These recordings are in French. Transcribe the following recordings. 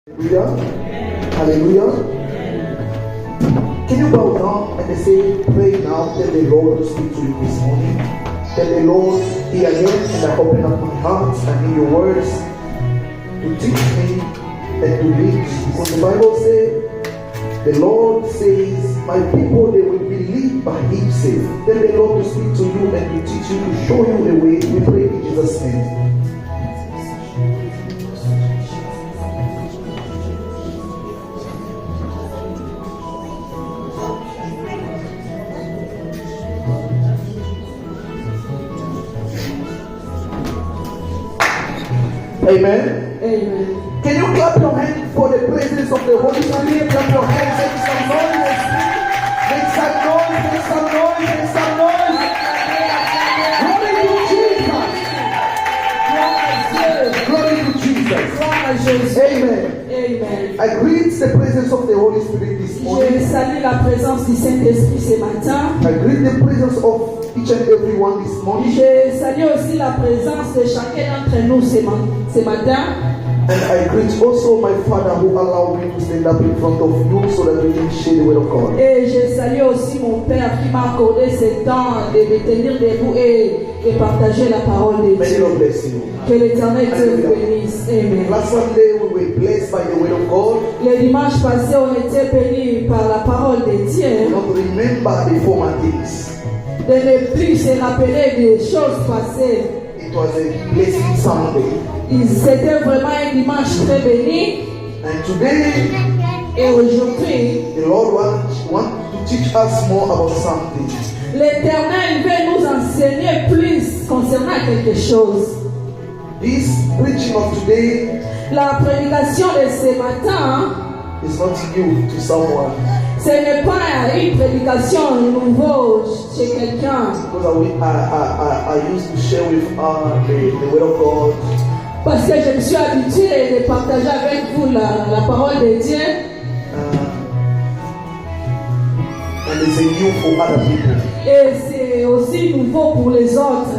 Hallelujah. Hallelujah. Can you bow down and say, pray now, tell the Lord to speak to you this morning. Tell the Lord, here I am, and I open up my heart and hear your words to teach me and to lead. Because the Bible says, the Lord says, my people, they will be led by himself. Tell the Lord to speak to you and to teach you, to show you the way. We pray in Jesus' name. Amen. Amen. Can you clap your hands for the presence of the Holy Spirit? Clap your hands, make some noise. Make some noise, make some noise, make some noise. Glory to Jesus. Glory to Jesus. Amen. Amen. I greet the presence of the Holy Spirit this Je morning. salue la présence du Saint-Esprit ce matin. I greet the presence of each and every one this morning. Je salue aussi la présence de chacun d'entre nous ce matin. And I greet also my Father who allowed me to stand up in front of you so that we can share the word of God. Et je salue aussi mon Père qui m'a accordé ce temps de me tenir debout et partager la parole de May the Dieu. Lord bless you. Que l'Éternel Dieu vous bénisse. Amen. Last Sunday we were blessed by the word of God. Le dimanche passé, on était bénis par la parole de Do Dieu. not remember the former things. De ne plus se rappeler des choses passées. It was a blessing Sunday. C'était vraiment un dimanche très béni. And today Et aujourd'hui, the Lord wants to teach us more about something. l'Éternel veut nous enseigner plus concernant quelque chose. This preaching of today La prédication de ce matin, is not new to someone. ce n'est pas une prédication nouvelle chez quelqu'un. Because I used to share with the word of God. Parce que je me suis habitué de partager avec vous la parole de Dieu. And it's a new for other people. Et c'est aussi nouveau pour les autres.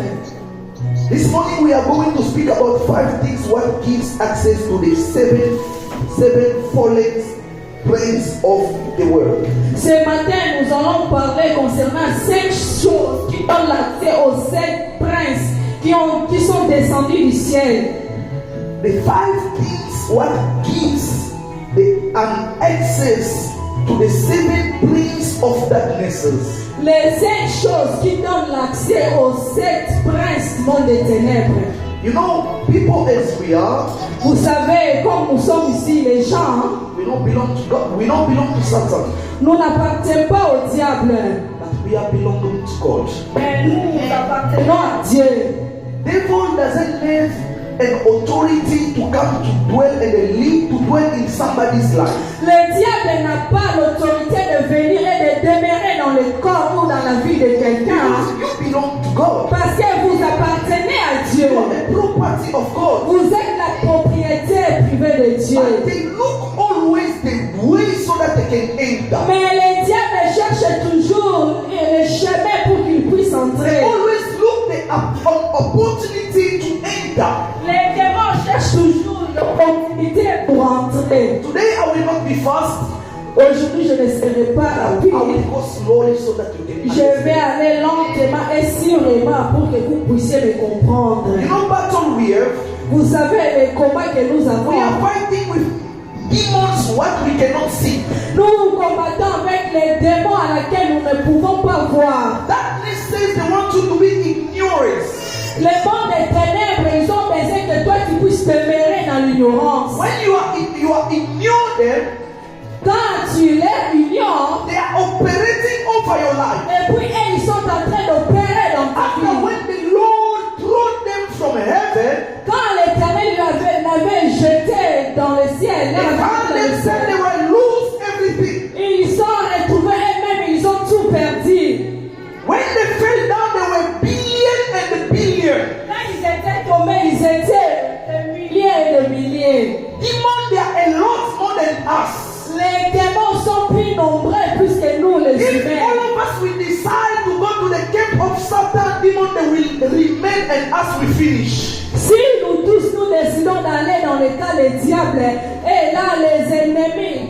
This morning we are going to speak about 5 things what gives access to the seven fallen princes of the world. Ce matin, nous allons parler concernant 5 choses qui donnent l'accès aux 7 princes qui sont descendus du ciel. The 5 things what gives an access to the 7 princes of darknesses. Les 5 choses qui donnent l'accès aux 7 princes du monde des ténèbres. You know, people as we are, Vous savez, comme nous sommes ici, les gens, we don't belong to God. We don't belong to Satan, nous n'appartenons pas au diable, but we are belonging to God. mais nous appartenons à Dieu. Devil doesn't have an authority to come to dwell and live to dwell in somebody's life. Le diable n'a pas l'autorité de venir et de demeurer dans le corps ou dans la vie de quelqu'un. Because you belong to God. Parce que vous appartenez à Dieu. You are the property of God. Vous êtes la propriété privée de Dieu. But they look always the way so that they can enter. Mais le diable cherche toujours le chemin pour qu'il puisse They entrer. always look the opportunity to enter. Les démons cherchent toujours l'opportunité pour entrer. Today I will not be fast. Aujourd'hui, je ne serai pas I will rapide. go slowly so that you can Je vais understand. aller lentement et sûrement pour que vous puissiez me comprendre. You know battle we have? Vous savez les combats que nous We are avons. fighting with demons what we cannot see. Nous combattons avec les démons à laquelle nous ne pouvons pas voir. Darkness says they want you to be ignorance. Les mondes des ténèbres, ils ont besoin que toi tu puisses demeurer dans l'ignorance. When you are ignore them, Quand tu les ignores, they are operating over your life. et puis ils sont en train d'opérer dans ta After vie. when the Lord threw them from heaven, Quand l'Éternel l'avait jeté dans le ciel, they found themselves they were lose everything. ils sont retrouvés eux-mêmes, ils ont tout perdu. When they fell down, they were billion and billion. Quand ils étaient tombés, ils étaient des milliers et des milliers. Demons, they are a lot more than us. Les démons sont plus nombreux plus que nous les If humains. all of us will decide to go to the camp of Satan, demon, they will remain and us will finish. Si nous tous nous décidons d'aller dans le cas des diables et Et là, les ennemis,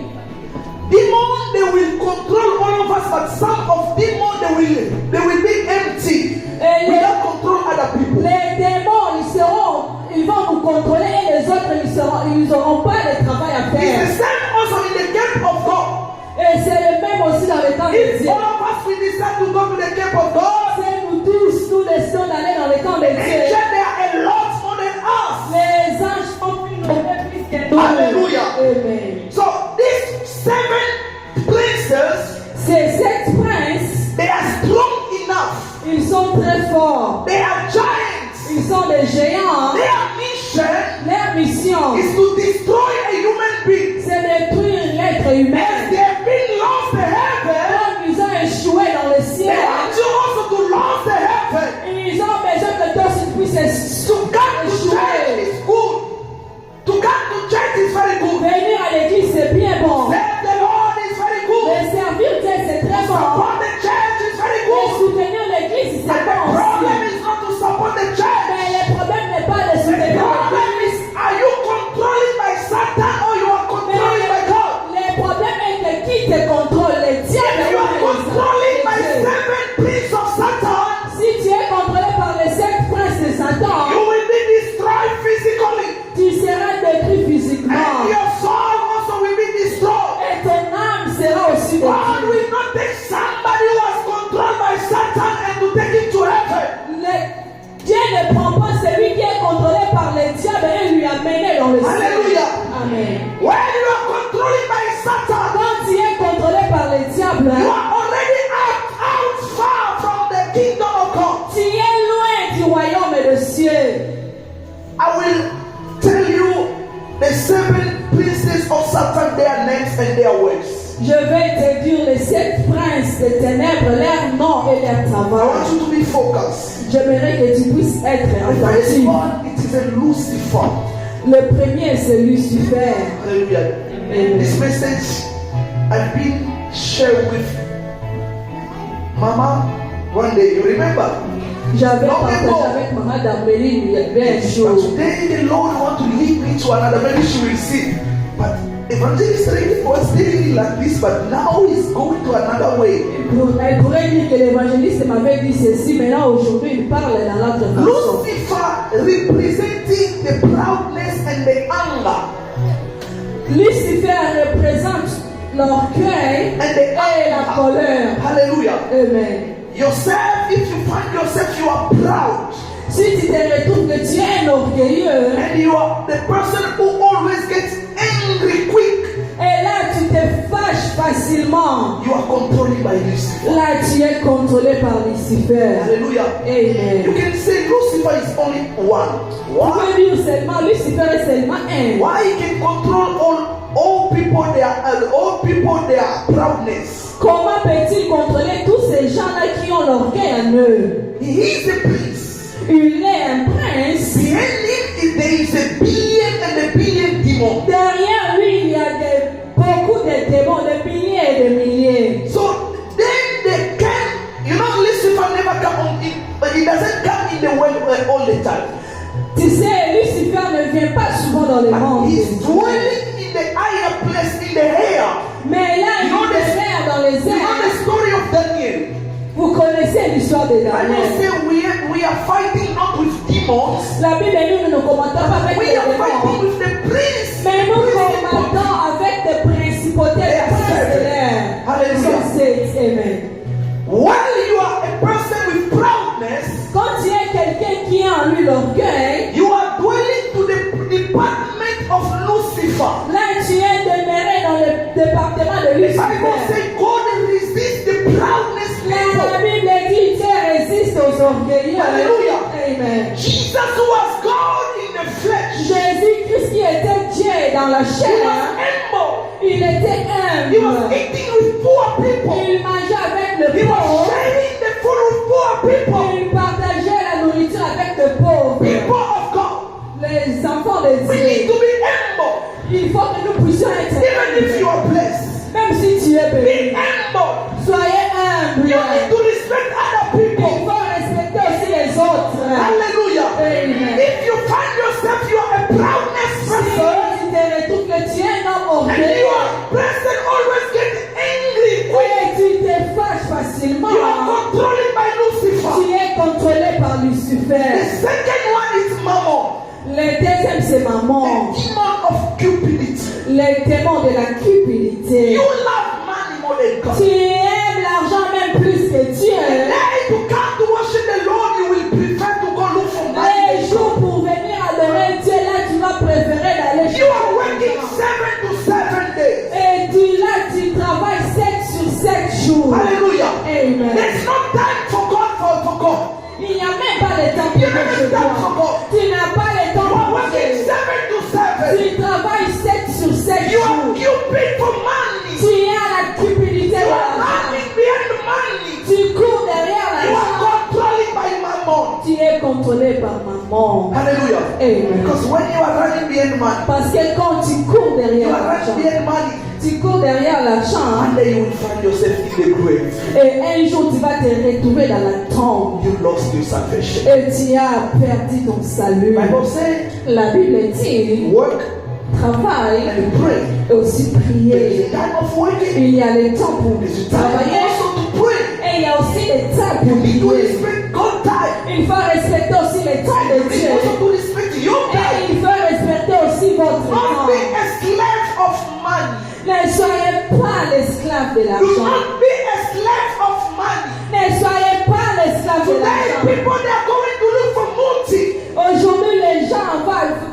demons, they will control all of us, but some of demons, they will be empty. Et We don't control other people. les démons, ils vont nous contrôler et les autres, ils n'auront pas de travail à It's faire. the same also in the camp of God. Et c'est le même aussi dans le camp de If Dieu. all of us we decide to go to the camp of God, C'est nous tous, nous décidons d'aller dans le camp de angels Dieu. they are a lot more than us. Les anges ont pu nous faire plus que nous. Hallelujah. Amen. So these 7 princes, Ces 7 princes, they are strong enough. ils sont très forts. They are giants. Ils sont des géants. Their mission Leur mission, is to destroy a human being. c'est détruire l'être humain. As they have been lost to heaven, Comme ils ont échoué dans le they ciel, want you also to lose the heaven. ils ont besoin que toi aussi puisses To come to church échouer. is good. To come to church is very good. Venir à l'église, c'est bien bon. Serve the Lord is very good. Mais servir Dieu, c'est très bon. Support the church is very Et good. soutenir l'église, But c'est the bon problem aussi. is not to support the church. Mais le problème n'est pas de The soutenir problem l'église. is, are you controlling by Satan or you are controlling by God? Le problème est que qui te contrôle, le diable. If you are controlling by 7 princes of Satan, Si tu es contrôlé par les 7 princes de Satan, you will be destroyed physically. tu seras détruit physiquement. And your soul also will be destroyed. Et ton âme sera aussi God détruite. will not take somebody who was controlled by Satan and to take him to heaven. Dieu ne prend pas celui qui est contrôlé par le diable et lui amener dans le ciel. Alléluia. Amen. When you are controlled by Satan, Quand tu es contrôlé par le diable, you are already out far from the kingdom of God. tu es loin du royaume des cieux. I will tell you the 7 princes of Satan, their names and their works. Je vais te dire les 7 princes des ténèbres, leurs noms et leurs I travaux. want you to be focused. J'aimerais que tu puisses être The first attentif. one, it is a Lucifer. Le premier, c'est Lucifer. Hallelujah. Amen. This message I've been shared with Mama one day. You remember? J'avais Non, mais partagé bon. avec maman d'Amélie il y avait un But jour. today the Lord want to lead me to another. Maybe she will see. But Evangelist Redding was daily like this, but now he's going to another way. Elle pourrait dire que l'évangéliste m'avait dit ceci, mais là aujourd'hui il parle dans l'autre façon. Lucifer representing the proudness and the anger Lucifer représente l'orgueil and the et la anger. colère. Hallelujah. Amen. Yourself, if you find yourself, you are proud. Si tu te retrouves que tu es un orgueilleux, And you are the person who always gets angry quick. et là tu te fâches facilement, You are controlled by Lucifer. là tu es contrôlé par Lucifer. Hallelujah. You Amen. can say Lucifer is only one. Tu Why? peux dire seulement Lucifer est seulement un. Why he can control all people their proudness? Comment peut-il contrôler tous ces gens-là qui ont l'orgueil en eux? He is a prince. Il est un prince. Behind him there is a billion and a billion demons. Derrière lui, il y a beaucoup de démons, de milliers et de milliers. So then they can, Lucifer never come on in, but he doesn't come in the world all the time. Tu sais, Lucifer ne vient pas souvent dans le monde. He's dwelling in the higher place, in the air. Mais là, il demeure dans les You know airs. the story of Daniel. Vous connaissez l'histoire de I Daniel. may say we are fighting not with demons. La Bible, nous ne combattons pas avec We les are fighting démons. with the prince. Mais nous Principal. combattons avec des principautés, des princes de l'air. Hallelujah. Amen. While you are a person with proudness, Quand tu es quelqu'un qui a en lui l'orgueil, you are dwelling to the department of Lucifer. là tu es demeuré dans le département de The Bible Lucifer. says God resists the proudness La people. Bible dit Dieu résiste aux orgueilleux. Hallelujah. Amen. Jesus was God in the flesh. Jésus-Christ qui était Dieu dans la He was chair, humble. il était He was humble. eating with poor people. Il mangeait avec le He was pauvre. sharing the food with poor people. Il partageait la nourriture avec le pauvre. People of God. Les enfants de We need Dieu. to be humble. Il faut que nous puissions être Even if you are blessed. même si tu es Be béni. humble. Soyez humble. You need to respect other Il people. faut respecter aussi les autres. Hallelujah. Amen. If you find yourself, you are a proudness Si person. tu te retrouves que tu es un controlled by Lucifer. Tu es contrôlé par The Lucifer. second one is Mammon, Le deuxième, c'est the maman. demon of cupidity. Le démon de la cupidité. You love money more than God. Tu aimes l'argent même plus que Dieu. The day you come to worship the Lord, you will prefer to go look for money. Les jours pour venir adorer Dieu, là, tu vas préférer d'aller You are working chercher 7 to 7 days. et tu travailles 7 sur 7 jours. Hallelujah. Amen. There's no time for God for God. Il n'y a même pas de temps pour You don't have time for toi. God. Tu n'as pas le You temps are pour working Dieu. 7 to 7. Tu travailles 7 sur 7 You are jours. cupid for money. Tu es à la cupidité de You are l'argent. running behind money. Tu cours derrière You are l'argent. controlled by mammon. Tu es contrôlé par maman. Hallelujah. Amen. Because when you are running behind money, Parce que quand tu cours you derrière are running l'argent, behind money. tu cours derrière l'argent, One day you will find yourself in the grave. et un jour tu vas te retrouver dans la tombe You lost your salvation. et tu as perdu ton salut. Bible says, La Bible dit work travaille and pray. et aussi There is prier. a time of working. Il y a le temps pour There is a time travailler also to pray. et il y a aussi le temps You pour need to prier. respect God's time. Il faut respecter aussi le temps And you de need Dieu. also to respect your time. Et il faut respecter aussi votre Don't temps. be a slave of money. Ne soyez pas l'esclave de Do l'argent. not be a slave of money. Ne soyez pas l'esclave de Today, l'argent. people they are going to look for multi Aujourd'hui, les gens vont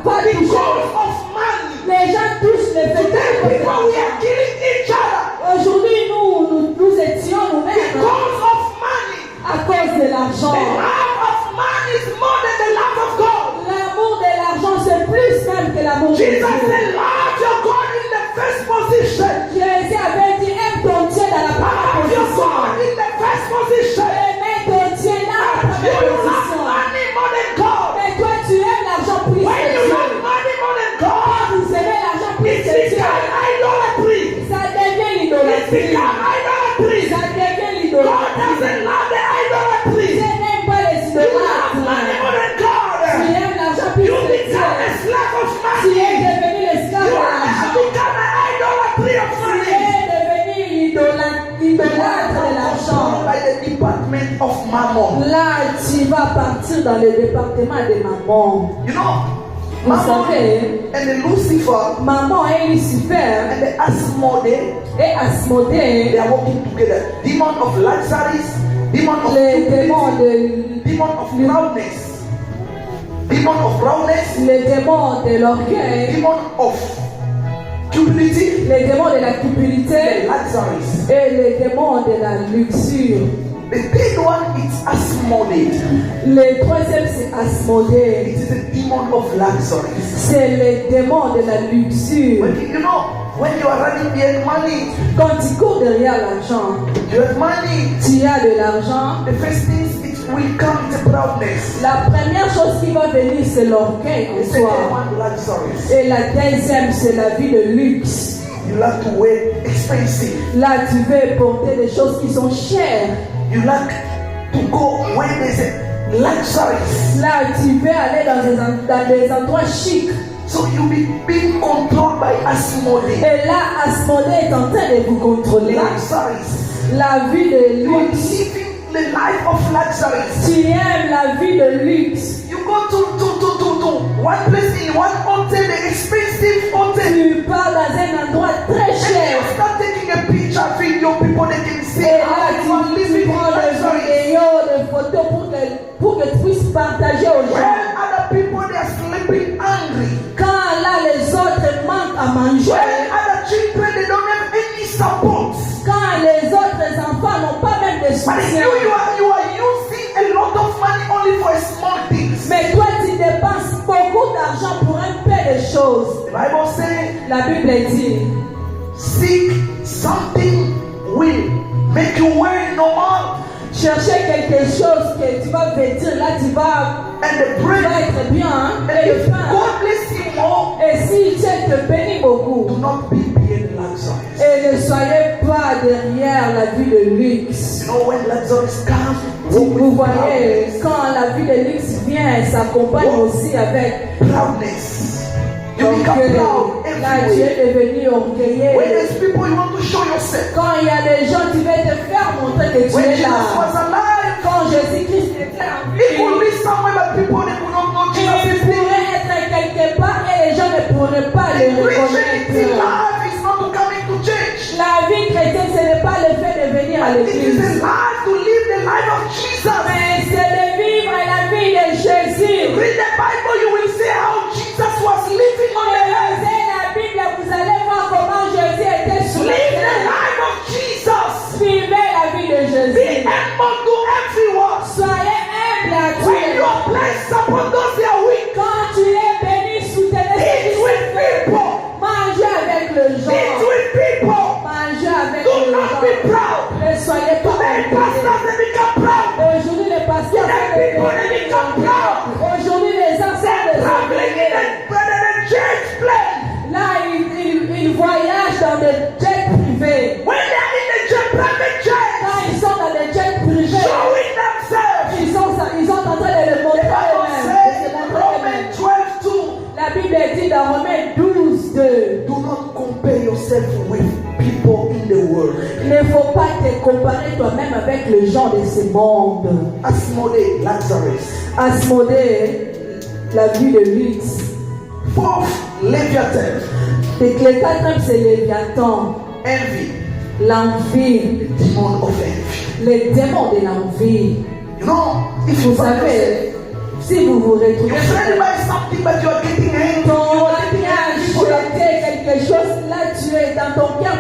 pas toucher. because of money. Les gens touchent les Today, vêtements. people we are killing each other Aujourd'hui, nous étions nous-mêmes because of money. à cause de The l'argent. love of money is more than the love of God. L'amour de l'argent, c'est plus même que l'amour de Jesus Dieu. said, love your God in the first position. Jésus avait dit, aime ton Dieu dans la première Love your position. God in the first position. Aime ton Dieu dans la You première love position. money more than God. Mais toi, tu aimes l'argent plus When que you Dieu. love money more than God, Vous aimez l'argent plus it que Dieu. becomes idolatry. Ça devient It l'idolâtrie. becomes idolatry. Ça devient God l'idolâtrie. doesn't love the Dieu idolatry. n'aime pas les You love money idolâtres. more than Tu God. aimes l'argent plus You que Dieu. become a slave of Tu es money. devenu l'esclave You de have l'argent. become an idolatry of Tu money. es devenu l'idolâtre de l'argent. By the department of mammon. Là, tu vas partir dans le département de maman. You know, Vous Mammon savez, and the Lucifer maman et Lucifer and the Asmodee, et they Asmodée, are working together. Demon of luxuries, demon of les démons stupidity, de demon of proudness, demon of proudness, les démons de l'orgueil, demon of cupidity, les démons de la cupidité luxuries. et les démons de la luxure. The third one is Asmodee. Le troisième, c'est It Asmodée. is a demon of luxuries. C'est le démon de la luxure. When you are running behind money, Quand tu cours derrière l'argent, you have money. tu as de l'argent. The first thing it will come is proudness. La première chose qui va venir, c'est l'orgueil The en second toi. one, luxuries. Et la deuxième, c'est la vie de luxe. You like to wear expensive. Là, tu veux porter des choses qui sont chères. You like to go where there's a luxuries. Là, tu veux aller dans des endroits chics. So you be being controlled by Asmodee. Et là, Asmodée est en train de vous contrôler. Luxuries. La vie de You are luxe. living the life of luxuries. Tu aimes la vie de luxe. You go to one place in one hotel, the expensive hotel. Tu pars dans un endroit très And cher. you start taking a picture, video, people they can see Et how là, you are tu living prends in des luxuries. vidéos, des photos pour que tu puisses partager aux When gens. other people they are sleeping hungry. Quand là, les autres manquent à When manger. other children they don't have any support. Quand les autres enfants n'ont pas même de But soutien. you are using a lot of money only for small things. Mais toi, tu dépenses beaucoup d'argent pour un peu de choses. The Bible says, La Bible dit, seek something will make you wear no more. chercher quelque chose que tu vas vêtir, là tu vas, And the tu bread, vas être bien. and Et le if pain. God bless you more, Et si Dieu te bénit beaucoup, do not be being luxuries. et ne soyez pas derrière la vie de luxe. You know when luxuries come, Si walk vous with voyez, proudness. quand la vie de luxe vient, elle s'accompagne aussi avec Proudness. You become orgueil. proud Là, tu everywhere. es devenu When orgueilleux. there's people you want to show yourself. Quand il y a des gens, tu veux te faire montrer que tu When es Jesus là. was alive, It is l'église. a life to live the life of Jesus. Mais c'est de vivre la vie de Jésus. Read the Bible, you will see how Jesus was living on the earth. Lisez la Bible, vous allez voir comment Jésus était sur la Live the terre. life of Jesus. Vivez la vie de Be Jésus. humble to everyone. Soyez humble à tous. When you are blessed upon those that are weak, Quand tu es béni, soutenez ceux eat qui with sont faibles. people. Mangez avec le Eat genre. with people. Mangez avec Do le not be genre. proud. Ne soyez pas Today, orgueilleux. pastors, they become proud. Aujourd'hui, les pasteurs Today, sont people, they become proud. Aujourd'hui, les anciens They're traveling in the church plane. là, ils voyagent dans des jets privés. When they are in the jet, private jet, Quand ils sont dans des jets privés, showing themselves. ils sont en train de le The montrer Bible eux-mêmes. says in Romans 12:2, La Bible dit dans Romains 12:2, do not compare yourself with people in the world. il ne faut pas te comparer toi-même avec les gens de ce monde. Asmodee, Lazarus. Asmodée, la vie de luxe. Fourth, Leviathan, Et que le quatrième, c'est Léviathan, envy, l'envie, the demon of envy. les démons de l'envie. You know, if Vous you find yourself, savez, si vous vous you retrouvez try to buy something but you are getting angry, ton you are mari getting a angry for that. acheté quelque chose, là tu es dans ton cœur,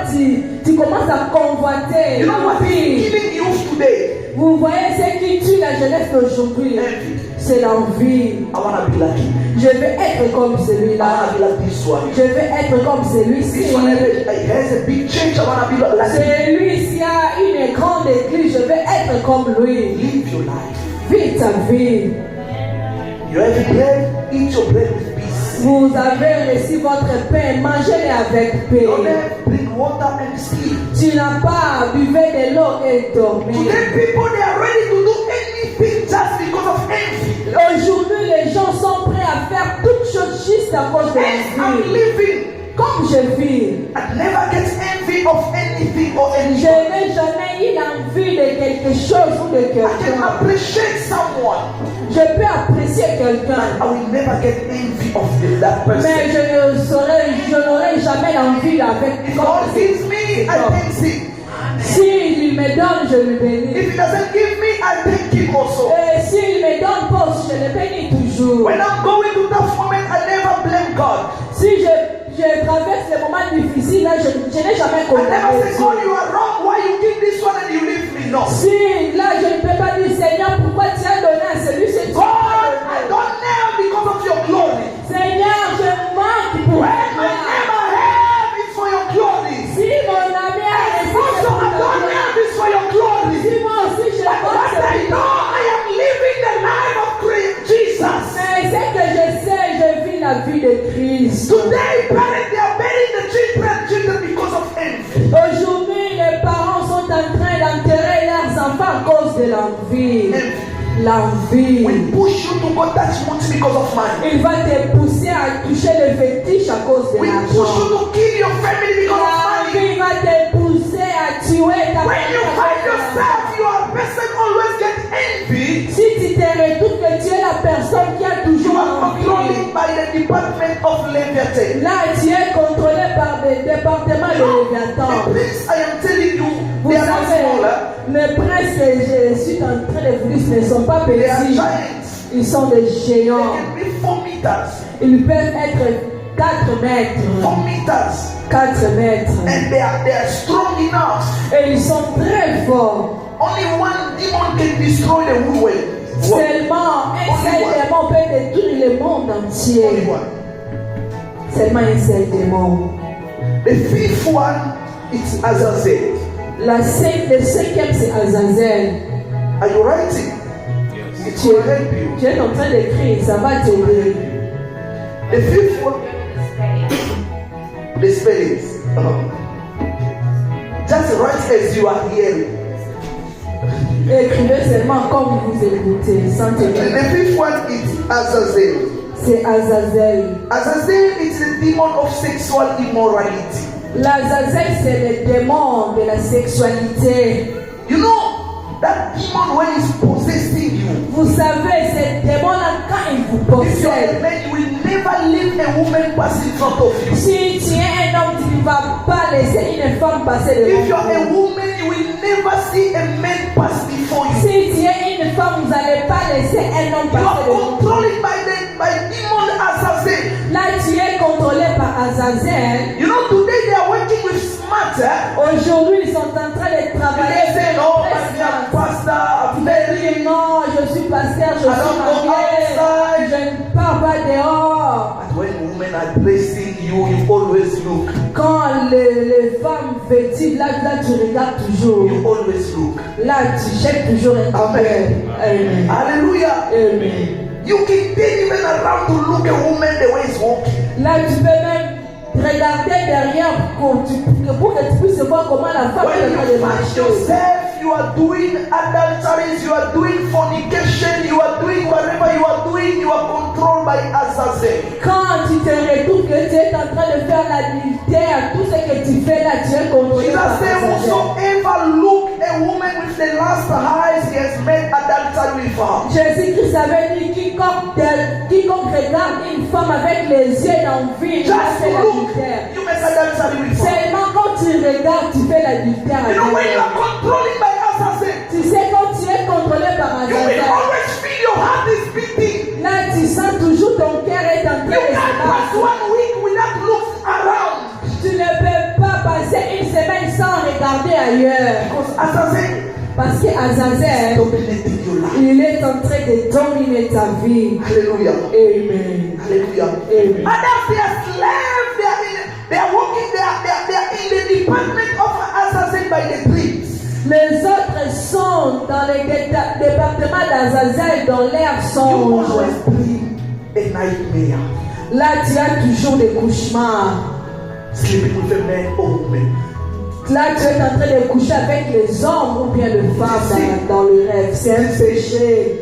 tu commences à convoiter. You know what is l'envie. killing youth today? Vous voyez ce qui tue la jeunesse d'aujourd'hui, Envy. c'est l'envie. I want to be like him. Je veux être comme I celui-là. want to be like this one. Je veux être comme celui-ci. This one has a big change. I want to be like him. Celui-ci a une grande église. Je veux être comme lui. Live your life. Vis ta vie. You have bread, eat your bread with peace. Vous avez reçu votre pain, mangez-le avec paix. Don't drink water and sleep. Tu n'as pas buvez de l'eau et dormir. Today, people they are ready to do anything just because of envy. Aujourd'hui, les gens sont prêts à faire toutes choses juste à cause de As I'm l'envie. living, Comme je vis, I never get envy of anything or je anyone. n'ai jamais eu l'envie de quelque chose ou de I can quelqu'un. appreciate someone. Je peux apprécier quelqu'un, I will never get envy of that mais person. je n'aurai jamais l'envie avec If God gives me, I thank him. S'il me donne, je le bénis. If he doesn't give me, I thank him also. Et s'il me donne pas, je le bénis toujours. When I'm going to that moment, I never blame God. Si je traverse les moments difficiles, là, je n'ai jamais I condamné never say, Dieu. God, you are wrong. Why you give this one and you leave me? No. Si là, je ne peux pas dire, Seigneur, pourquoi tu as donné à celui-ci? God, I don't know because of your glory. Seigneur, je manque pour When my toi. neighbor have, it's for your glory. Si mon ami a reçu Also, I don't have, it's for your glory. si moi aussi je But pense what I know, I am living the life of Jesus. mais c'est que je sais, je vis la vie de Christ. Today, parents, they are burying the children because of envy. Aujourd'hui, les parents sont en train d'enterrer leurs enfants à cause de l'envie. L'envie. We push you to go touch money because of money. Il va te pousser à toucher le fétiche à cause de We push l'argent. you to kill your family because of money. L'envie va te pousser à tuer ta When you famille à find cause de yourself, l'argent. you are a person always get envy. Si tu te retrouves que tu es la personne qui a You toujours are envie, controlled by the department of Leviathan. là tu es contrôlé par le département de The Léviathan. prince, I am telling you, Vous they are not savez, smaller. les princes que je suis en train de vous dire ne sont pas They are petits. giants. Ils sont des They géants. can be 4 meters. Ils peuvent être 4 mètres. 4 meters. 4 mètres. And they are strong enough. Et ils sont très forts. Only one demon can destroy the whole world. Seulement un seul démon peut détruire le monde entier. Only one. Seulement un seul démon. The fifth one is Azazel. Le cinquième, c'est Azazel. Are you writing? It will help you. Tu es en train d'écrire, ça va t'aider. The fifth one, the spellings. Just write as you are hearing. Écrivez seulement comme vous écoutez, sans And tenir. the fifth one is Azazel. C'est Azazel. Azazel is the demon of sexual immorality. L'Azazel, c'est le démon de la sexualité. You know that demon when it's possessing you. Vous savez, ce démon-là, quand il vous If you are a possède, man, you will never leave a woman pass in front of you. si tu es un homme, tu ne vas pas laisser une femme passer devant If you are a vous. woman, you will never never see a man pass before you. Si tu es une femme, vous n'allez pas laisser un homme You are passer devant toi. controlled by demon Azazel. Là, tu es contrôlé par Azazel. You know, today they are working with smart. Aujourd'hui, ils sont en train de They travailler say, avec no, très but they are smart. pastor, I'm Il very. dit non, je suis pasteur, je I don't go suis marié, outside. je ne pars pas dehors. But when women are dressing you, you always look. Quand les femmes vêtues, là, tu regardes toujours. You always look. Là, tu cherches toujours un Amen. Amen. Hallelujah. Amen. You can turn even around to look a woman the way it's walking. Là, tu peux même regarder derrière pour que tu puisses voir comment la femme When est en train you de find marcher. yourself, you are doing adulteries, you are doing fornication, you are doing whatever you are doing, you are controlled by Azazel. Quand tu te retrouves que tu es en train de faire l'adultère, tout ce que tu fais là, tu es contrôlé par Jesus said, Azazel. whosoever look a woman with the last eyes, he has made adultery with her. Jésus-Christ avait dit quiconque regarde une femme avec les yeux d'envie, il a Just fait look, l'adultère. you make adultery with her. Seulement quand tu regardes, tu fais l'adultère. You know, when you avec are controlling by Azazel, elle. Tu sais, quand tu es contrôlé par you will Azazel, always feel your heart is beating. là tu sens toujours ton cœur est en train You de se can't pass battre. 1 week without looks around. Tu ne peux pas passer une semaine sans regarder ailleurs. Because Azazel Parce que Azazel, dominating your life. il est en train de dominer ta vie. Hallelujah. Amen. Hallelujah. Amen. Others, they are slaves. They are working. They are in the department of Azazel by the trees. Les autres sont dans le département d'Azazel dans l'air You songe. always dream a nightmare, Là, tu as toujours des cauchemars. sleeping with a man or woman. Là, tu es en train de coucher avec les hommes ou bien les femmes dans le rêve. C'est un péché.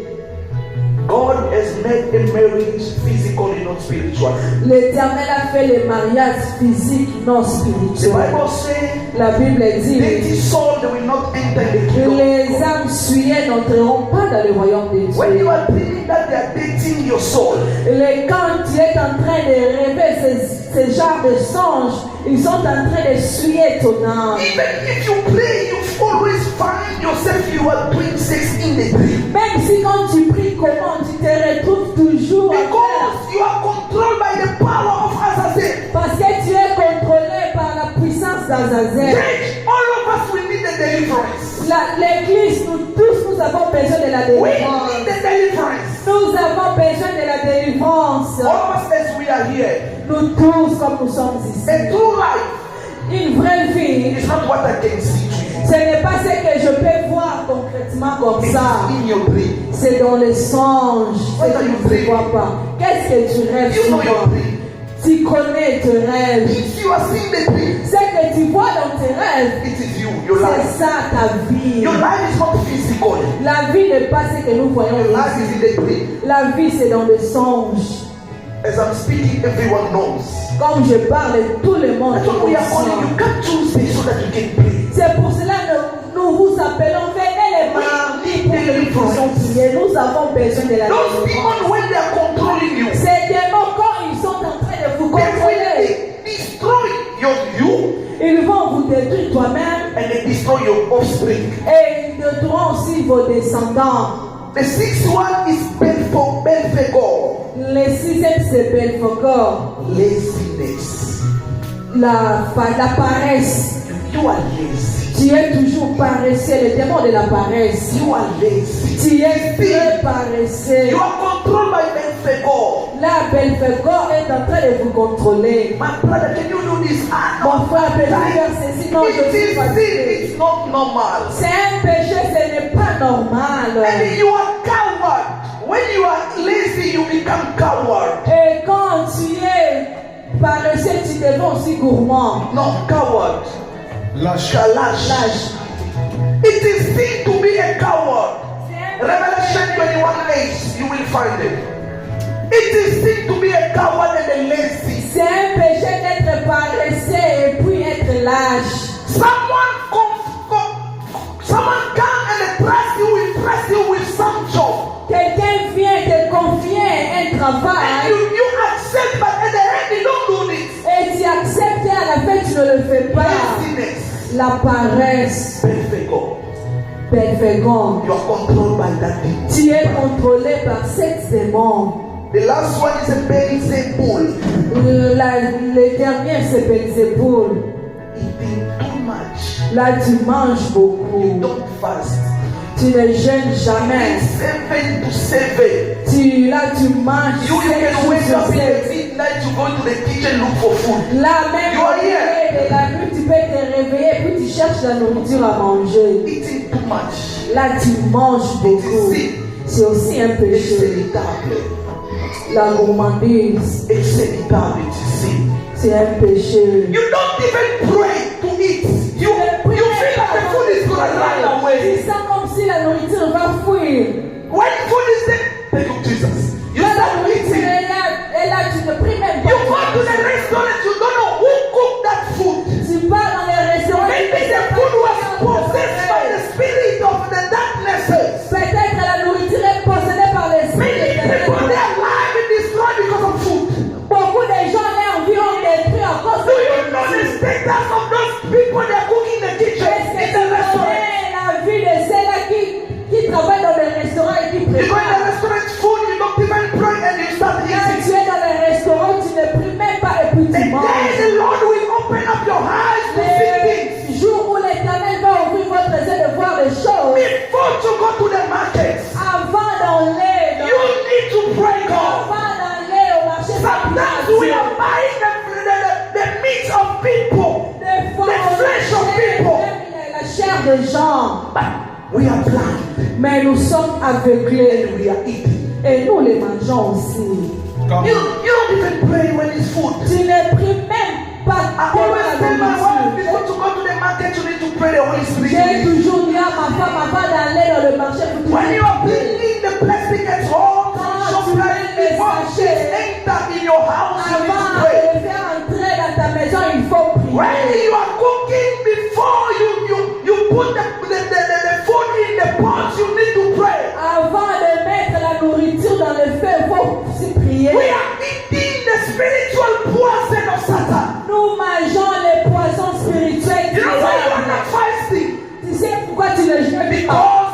God has made a marriage physically, not spiritual. L'Éternel a fait les mariages physiques, non The spirituels. Bible says, La Bible dit "Dirty soul, they will not enter the que kingdom." les âmes souillées n'entreront pas dans le royaume de When you Dieu. are dreaming that they are dating your soul, Quand tu es en train de rêver ce genre de songes, ils sont en train de souiller ton âme. even if you pray, you always find yourself you are doing sex in the dream. Même si quand tu pries comment, tu te retrouves toujours à faire. Because you are controlled by the power of Azazel. Parce que tu es contrôlé par la puissance d'Azazel. Church, all of us, we need the deliverance. L'église, nous tous, nous avons besoin de la We délivrance. need the deliverance. Nous avons besoin de la délivrance. All of us as we are here. Nous tous, comme nous sommes ici. A true life Une vraie vie, is not what I can see to you. ce n'est pas ce que je peux voir concrètement comme It's ça. in your dream. C'est dans les songes. What Ce are que you tu ne vois dreaming? pas. Qu'est-ce que tu rêves You know your souvent? dream. Tu connais tes rêves. If you are seeing the dream, Ce que tu vois dans tes rêves, it is you, your c'est life. ça ta vie. Your life is not physical. La vie n'est pas ce que nous voyons Your life ici. is in the dream. La vie, c'est dans les songes. As I'm speaking, everyone knows. Comme je parle, tout le monde That's what we are calling. comprend. You can't choose this so that you can pray. C'est pour cela que nous vous appelons, venez les mardis pour que nous puissions prier. Nous avons besoin de la Those délivrance. demons, when they are controlling you, Ces démons, quand ils sont en train de vous they contrôler, will destroy you ils vont vous détruire toi-même and they destroy your offspring. et ils détruiront aussi vos descendants. The sixth one is Belphegor, Le sixième, c'est Belphegor, laziness. la paresse. You are lazy. Tu es toujours paresseux, le démon de la paresse. You are lazy. Tu es très paresseux. You are controlled by Belphegor. La Belphegor est en train de vous contrôler. My brother, can you do this? Mon frère, peux-tu faire ceci? Non, je It suis is sin. fatigué. It's not normal. C'est un péché, ce n'est pas normal. And you are coward. When you are lazy, you become coward. Et quand tu es paresseux, tu deviens aussi gourmand. No, coward. Lâche. Lâche. It is sin to be a coward. C'est un Revelation 21:8, you will find it. It is sin to be a coward and a lazy. C'est un péché d'être paresseux et puis être lâche. Someone come and trust you with some job. Quelqu'un vient te confier un And travail you accept, but at the end you don't do this. et tu acceptes et à la fin tu ne le fais pas. Laziness. La paresse. Belphegor. Belphégor. You are controlled by that demon. Tu es contrôlé par sept démons. The last one is a Beelzebul. Le dernier c'est Belzéboul. Eating too much. Là tu manges beaucoup. You don't fast. Tu ne jeûnes jamais. 7 to 7. Tu manges. You sept can jours wake sur up in sept. the midnight, you go to the kitchen, look for food. Là même You are au here. milieu de la nuit, tu peux te réveiller puis tu cherches la nourriture à manger. Eating too much. Là tu manges beaucoup. C'est aussi un péché. Excéditable. La gourmandise, Excéditable, it's sin. c'est un péché. You don't even pray to eat. You feel like the food is gonna run away. C'est ça comme si la nourriture va fuir. When food is there, thank you, Jesus. You Quand la start nourriture eating. est là, tu ne pries même pas. You go to the restaurant, you don't know who cooked that food. Tu pars dans les restaurants. Maybe the food was possessed by the spirit of the darknesses. Peut-être que la nourriture est possédée par l'esprit. Many people, their life is destroyed because of food. Beaucoup de gens leur vie ont détruit à cause Do you know the status of those people that cook in the kitchen, Est-ce que in tu the restaurant? connais la vie de ceux-là qui travaillent dans les restaurants et qui You go in the préparent? restaurant, food, you don't even pray and you start Quand eating. tu es dans les restaurants, tu ne pries même pas et puis The tu day manges. the Lord will open up your eyes to see things. Le jour où l'Éternel va ouvrir votre yeux de voir les choses, Before you go to the market, avant d'aller you need to pray God. au marché, Sometimes we are buying the meat of people, des fois, the flesh of people, la chair des gens, but we are blind mais nous sommes aveuglés and we are eating. et nous les mangeons aussi. You don't even pray when it's food. Tu ne pries même pas I pour always tell my wife, la before nourriture. to go to the market, you need to pray the Holy Spirit. J'ai toujours dit à ma femme avant d'aller dans le marché pour tout When you are bringing the plastic at home, sometimes before she enter in your house, you need to avant pray. de le faire entrer dans ta maison, il faut When prier. you are cooking, before you put the food in the pot, you need to pray. Avant de mettre la nourriture dans le feu, il faut aussi prier. We are eating the spiritual poison of Satan. Nous mangeons les poisons spirituels. You know why you are du not diable. fasting? Tu sais pourquoi tu ne jeûnes pas?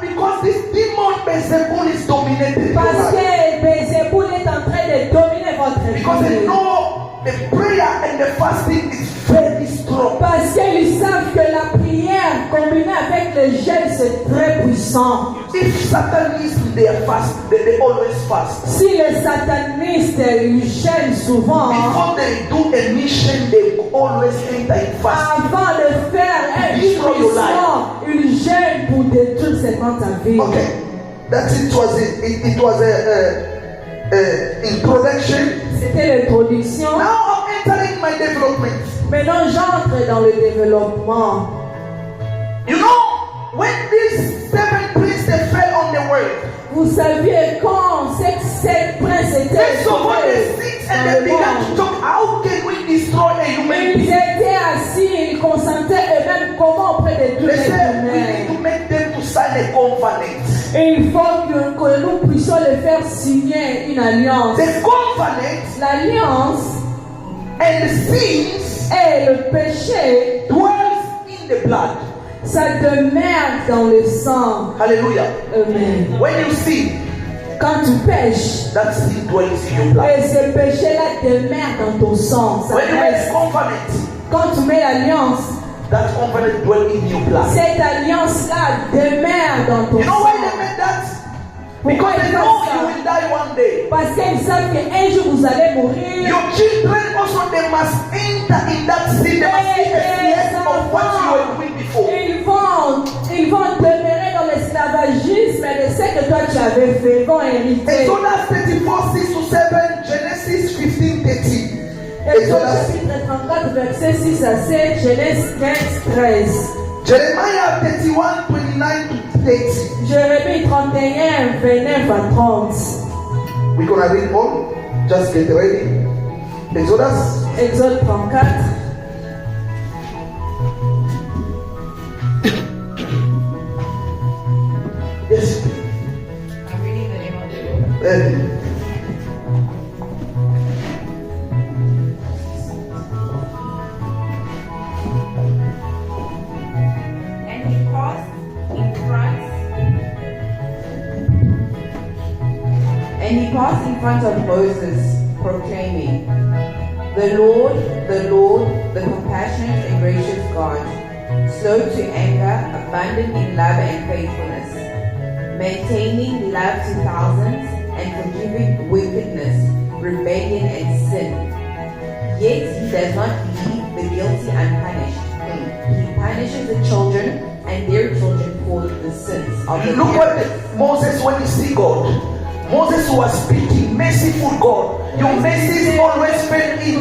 Because this demon Beelzebul is dominating your Parce life. que Bézéboul est en train de dominer votre Because they vie. know the prayer and the fasting is very strong. Parce qu'ils savent que la prière combinée avec le jeûne, c'est très puissant. If Satanists they are fast, they always fast. Si les satanistes ils jeûnent souvent, Before they do a mission, they always enter in fasting. avant de faire une Destroy your mission, ils jeûnent pour détruire seulement ta vie. Okay, that's it. It was a introduction. C'était l'introduction. Now I'm entering my development. Maintenant, j'entre dans le développement. You know, when these 7 priests they fell on the world, Vous saviez quand ces princes étaient they saw what they tombés sit and dans they le began to monde. talk. How can we destroy a human Ils being? étaient assis, ils consentaient eux-mêmes comment on peut détruire They l'être said we need humain. to make them to sign a covenant. Et il faut que nous puissions les faire signer une alliance. The covenant L'alliance and the sins et le péché, dwells in the blood. ça demeure dans le sang. Hallelujah. Amen. When you sin, Quand tu pêches, that sin dwells in your blood. et ce péché-là demeure dans ton sang. Ça When you make reste. a covenant, Quand tu mets l'alliance, that covenant dwells in your blood. cette alliance-là demeure dans ton You know why they sang. made that? Pourquoi Because ils they font know you ça? will die one day. Parce qu'ils savent qu'un jour vous allez mourir. Your children also they must enter in that sin. They must see a sense of what you were doing before. Ils vont demeurer dans l'esclavagisme de ce que toi tu avais fait. Ils vont hériter. Exodus 34, 6 to 7, Genesis 15, 13. Exode Exodus, chapitre 34, verset 6 à 7, Genèse 15, 13. Jeremiah 31, 29 to 30. Jérémie 31, 29 à 30. We're gonna read all. Just get ready. Exodus. Exode 34. Yes. I'm reading the name of the Lord. Ready. And he caused in And he passed in front of Moses, proclaiming, the Lord, the compassionate and gracious God, slow to anger, abundant in love and faithfulness, maintaining love to thousands, and forgiving wickedness, rebellion, and sin. Yet he does not leave the guilty unpunished. He punishes the children and their children for the sins of the Look parents. what Moses, when he see God, Moses was speaking, merciful God. Your mercy always fail in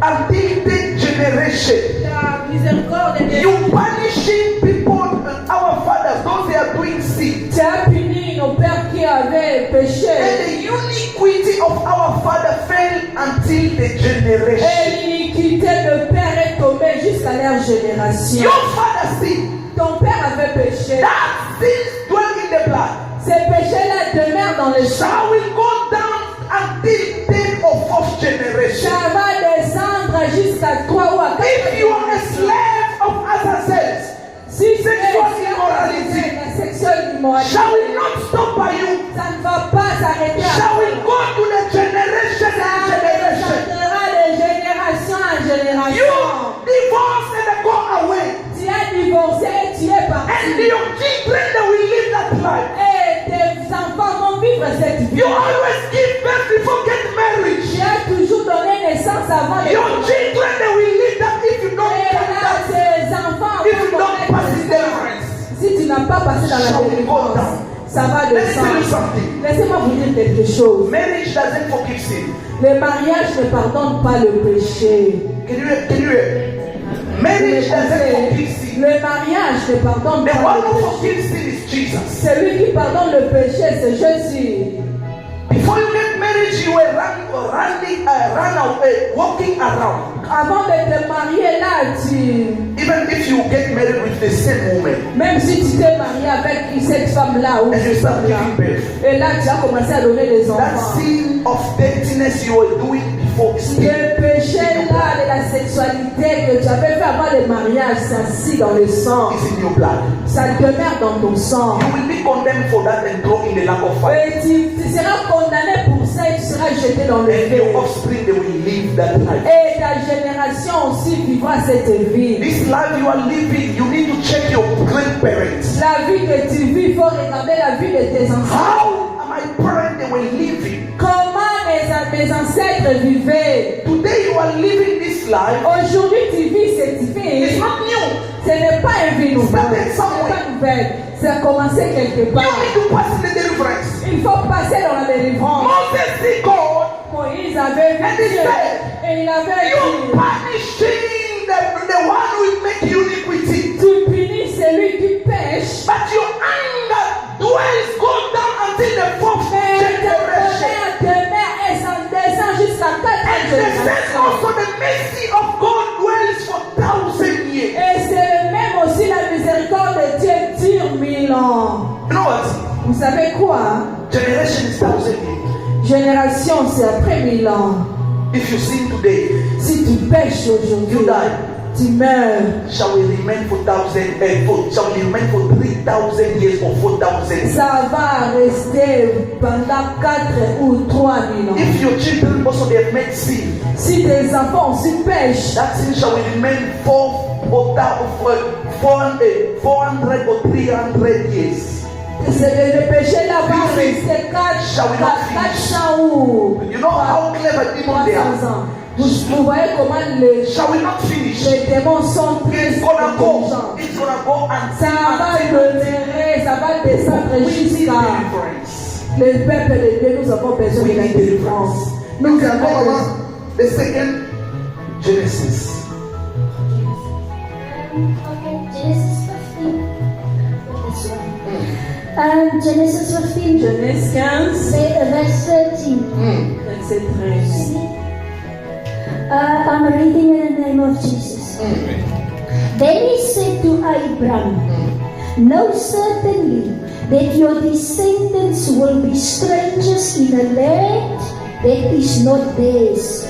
until the generation. Ta miséricorde est You punishing people, our fathers, those they are doing sin. Tu as puni nos pères qui avaient péché. And the iniquity of our father fell until the Et generation. l'iniquité de père est tombée jusqu'à leur génération. Your father sin. Ton père avait péché. That sin dwell in the blood. Ces péchés-là demeurent dans le sang. Shall we go down until third or fourth generation? Ça va descendre jusqu'à 3 ou à 4. If you are a slave of Azazel, Si tu es sexual immorality, la sexuelle immoralité, shall we not stop by you? ça ne va pas s'arrêter. Shall we go to the generation Ça and generation? descendra de génération en You génération. divorce and go away. Tu as divorcé et tu es And parti. your children they will live that life. Et tes enfants vont vivre cette vie. You always give birth before get married. Tu as toujours donné naissance avant de Your children they will live that if you don't Et come là, that. tes enfants If you vont don't pass connaître in ça. deliverance. Si tu n'as pas passé dans la Shall we go délivrance, down? ça va Let me tell you descendre. something. Laissez-moi vous dire quelque chose. Marriage doesn't forgive sin. Le mariage ne pardonne pas le péché. Can you hear? Marriage doesn't forgive sin. Le mariage ne pardonne The pas one le who péché. forgives sin is Jesus. Celui qui pardonne le péché, c'est Jésus. Before you get married, you were run away, walking around. Avant de te marier, là, Even if you get married with the same woman même si tu t'es marié avec cette femme-là ou and you cette start femme-là, giving birth, et là, tu as commencé à donner des that enfants. sin of dirtiness you were doing before is still Le péché-là de la sexualité que tu avais fait avant le mariage s'assit dans le sang. in your blood. Ça demeure dans ton sang. You will be condemned for that and thrown in the lake of fire. Et tu seras condamné pour ça et tu seras jeté dans le And feu. your offspring, they will live that life. Et ta génération aussi vivra cette vie. This life you are living, you need to check your grandparents. La vie que tu vis, il faut regarder la vie de tes ancêtres. How my parents they were living. Comment mes ancêtres vivaient. Today you are living this life. Aujourd'hui, tu vis cette It's vie. not new. Ce n'est pas une vie nouvelle. Started Ce somewhere. n'est pas nouvelle. C'est commencé quelque You part. need to pass the deliverance. Il faut passer dans la délivrance. Moses see God. Moïse avait vu And he Dieu. said, Et il avait You dit, punishing the one who will make iniquity. tu punis celui qui pêche. But your anger dwells, go down until the fourth Mais ta generation. colère demeure et ça descend jusqu'à 4 And the says générations. also the mercy of God dwells for 1,000 years. Et c'est même aussi la miséricorde de Dieu dure 1000 ans. You know what? Vous savez quoi? Generation is 1,000 years. Génération, c'est après 1000 ans. If you sin today, Si tu pêches aujourd'hui, you die. tu meurs. Shall we remain for 1,000? Shall we remain for 3,000 years or 4,000 years? Ça va rester pendant 4 ou 3000 ans. If your children also they have made sin, Si tes enfants aussi pêchent, that sin shall remain 400 or 300 years. le péché là va rester Shall we not finish? 400 ou You know how clever demons they 300 are. ans. Vous voyez comment les Shall we not finish? démons sont très It's gonna go. intelligents. It's gonna go and Ça va demeurer, ça va descendre we need jusqu'à deliverance. le peuple de Dieu. Nous avons besoin de la délivrance. Nous Okay, avons besoin. the second Genesis. Okay, Genesis 15. This one. Genesis 15, Genèse 15, verse 13. verset 13. I'm reading in the name of Jesus. Then he said to Abram, Know certainly that your descendants will be strangers in a land that is not theirs,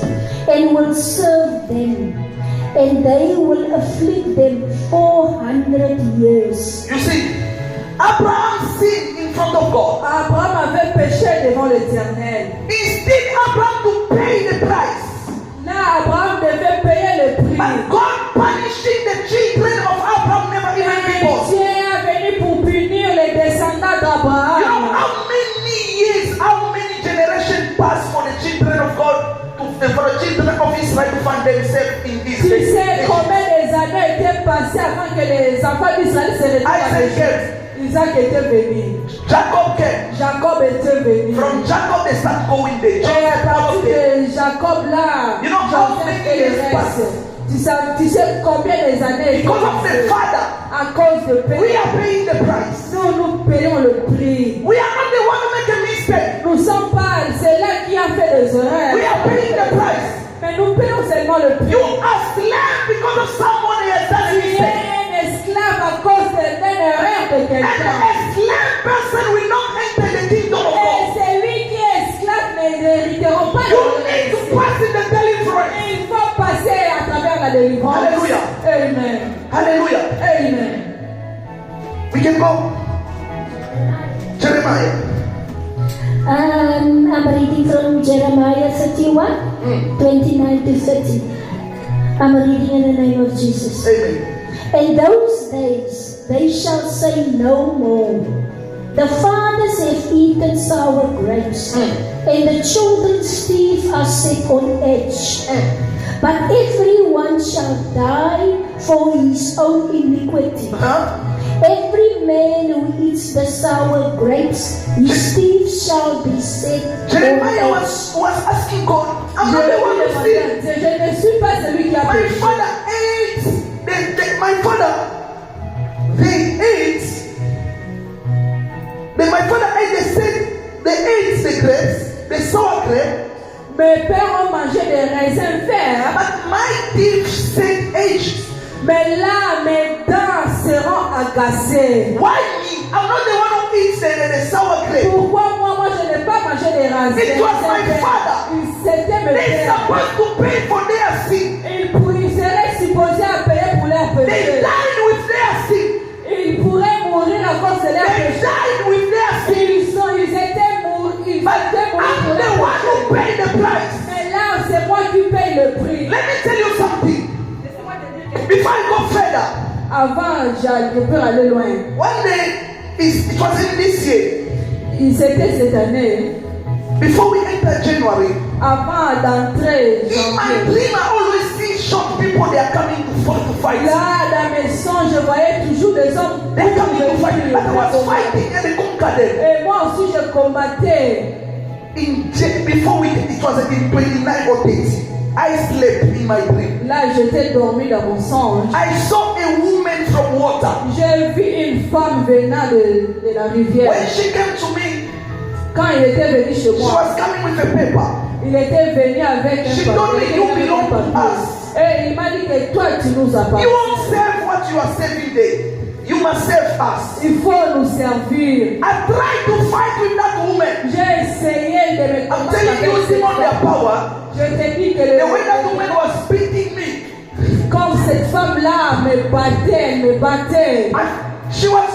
and will serve them, and they will afflict them 400 years. You see, Abraham sinned in front of God. Abraham avait péché devant devant l'Éternel. Instead, Abraham to pay the price. Là, Abraham devait payer le prix. But God punishing the children of Abraham never even Mais before. Dieu est venu pour punir les descendants You know d'Abraham. how many years, how many generations passed for the children of God, for the children of Israel to find themselves in this Tu place? sais combien des années étaient passées avant que les enfants d'Israël se retrouvent à Isaac l'Égypte? came. Isaac était venu. Jacob came. Jacob était venu. From Jacob they start going there. Et à Joseph, all partir of them. de Jacob là, You know how Joseph many et le years reste. Tu sais combien des années étaient Because of the passées Father, à cause de we payer. are paying the price. Nous payons le prix. We are not the one who make a mistake. Nous sommes pas, c'est là qui a fait des erreurs. We are paying the price. Mais nous payons seulement le prix. You are slave because of someone who has done a Tu es mistake. un esclave à cause d'une erreur de And quelqu'un. a slave person will not enter the kingdom of Et God. celui qui est esclave ne n'hériteront pas You de need to la pass in the deliverance. Il faut passer à travers la délivrance. Alléluia. Amen. Hallelujah. Amen. We can go. Jeremiah. I'm reading from Jeremiah 31, 29 to 30. I'm reading in the name of Jesus. Amen. In those days they shall say no more, the fathers have eaten sour grapes, and the children's teeth are set on edge. But everyone shall die for his own iniquity. Huh? Every man who eats the sour grapes, his teeth shall be set on Jeremiah edge. was asking God, I'm not the one who sinned. Je ne suis pas celui qui a My péché. father ate. My father, they ate. My father ate. They ate the grapes, the sour grape. Mes pères ont mangé des raisins verts, But my teeth said aged. mais là mes dents seront agacées. Why me? I'm not the one who eats the sour grape. Pourquoi moi je n'ai pas mangé des raisins It was my verts? father. C'était mes They're pères. supposed to pay for their sin. Ils seraient supposés à payer pour leurs They péchés. died with their sin. Ils pourraient mourir à cause de leurs They péchés. died with their sin. Ils étaient morts pour I'm the leurs one who péchés. paid the price. Mais là, c'est moi qui paye le prix. Let me tell you something. Laissez-moi te dire quelque chose. Before I go further, Avant, je peux aller loin. one day, it was in this year, C'était cette année, before we enter January, avant d'entrer in my janvier. dream I always see short people, they are coming to fight. Là, dans mes songes, je voyais toujours des hommes. They are coming to fight. But I was fighting and they conquered them. Et moi aussi, je combattais. Before it was in 29 or 30. I slept in my dream. Là, j'étais dormi dans mon songe. I saw a woman from water. J'ai vu une femme venant de la rivière. When she came to me, Quand il était venu chez she moi, was coming with a paper. il était venu avec She un told me, papier. "You avec belong un to papier. us." Et il m'a dit que toi, tu nous You appartiens. won't serve what you are serving there. You must serve us. Il faut nous servir. I tried to fight with that woman. J'ai essayé de me I'm combattre telling avec you, cette Simon, their femme. power. Je te dis que The way that woman was beating me. comme cette femme-là me battait. And she was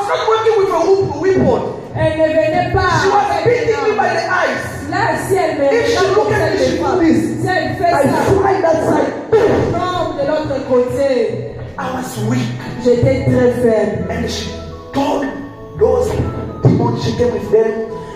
not working with a weapon. Elle ne venait pas. She was avec beating un me by arme. the eyes. Là, si elle me If she regarde look comme at ça, me, je she do frappe. this. Si elle fait I ça, fly that side. tombe de l'autre côté. I was weak. J'étais très faible. And she told those demons she came with them.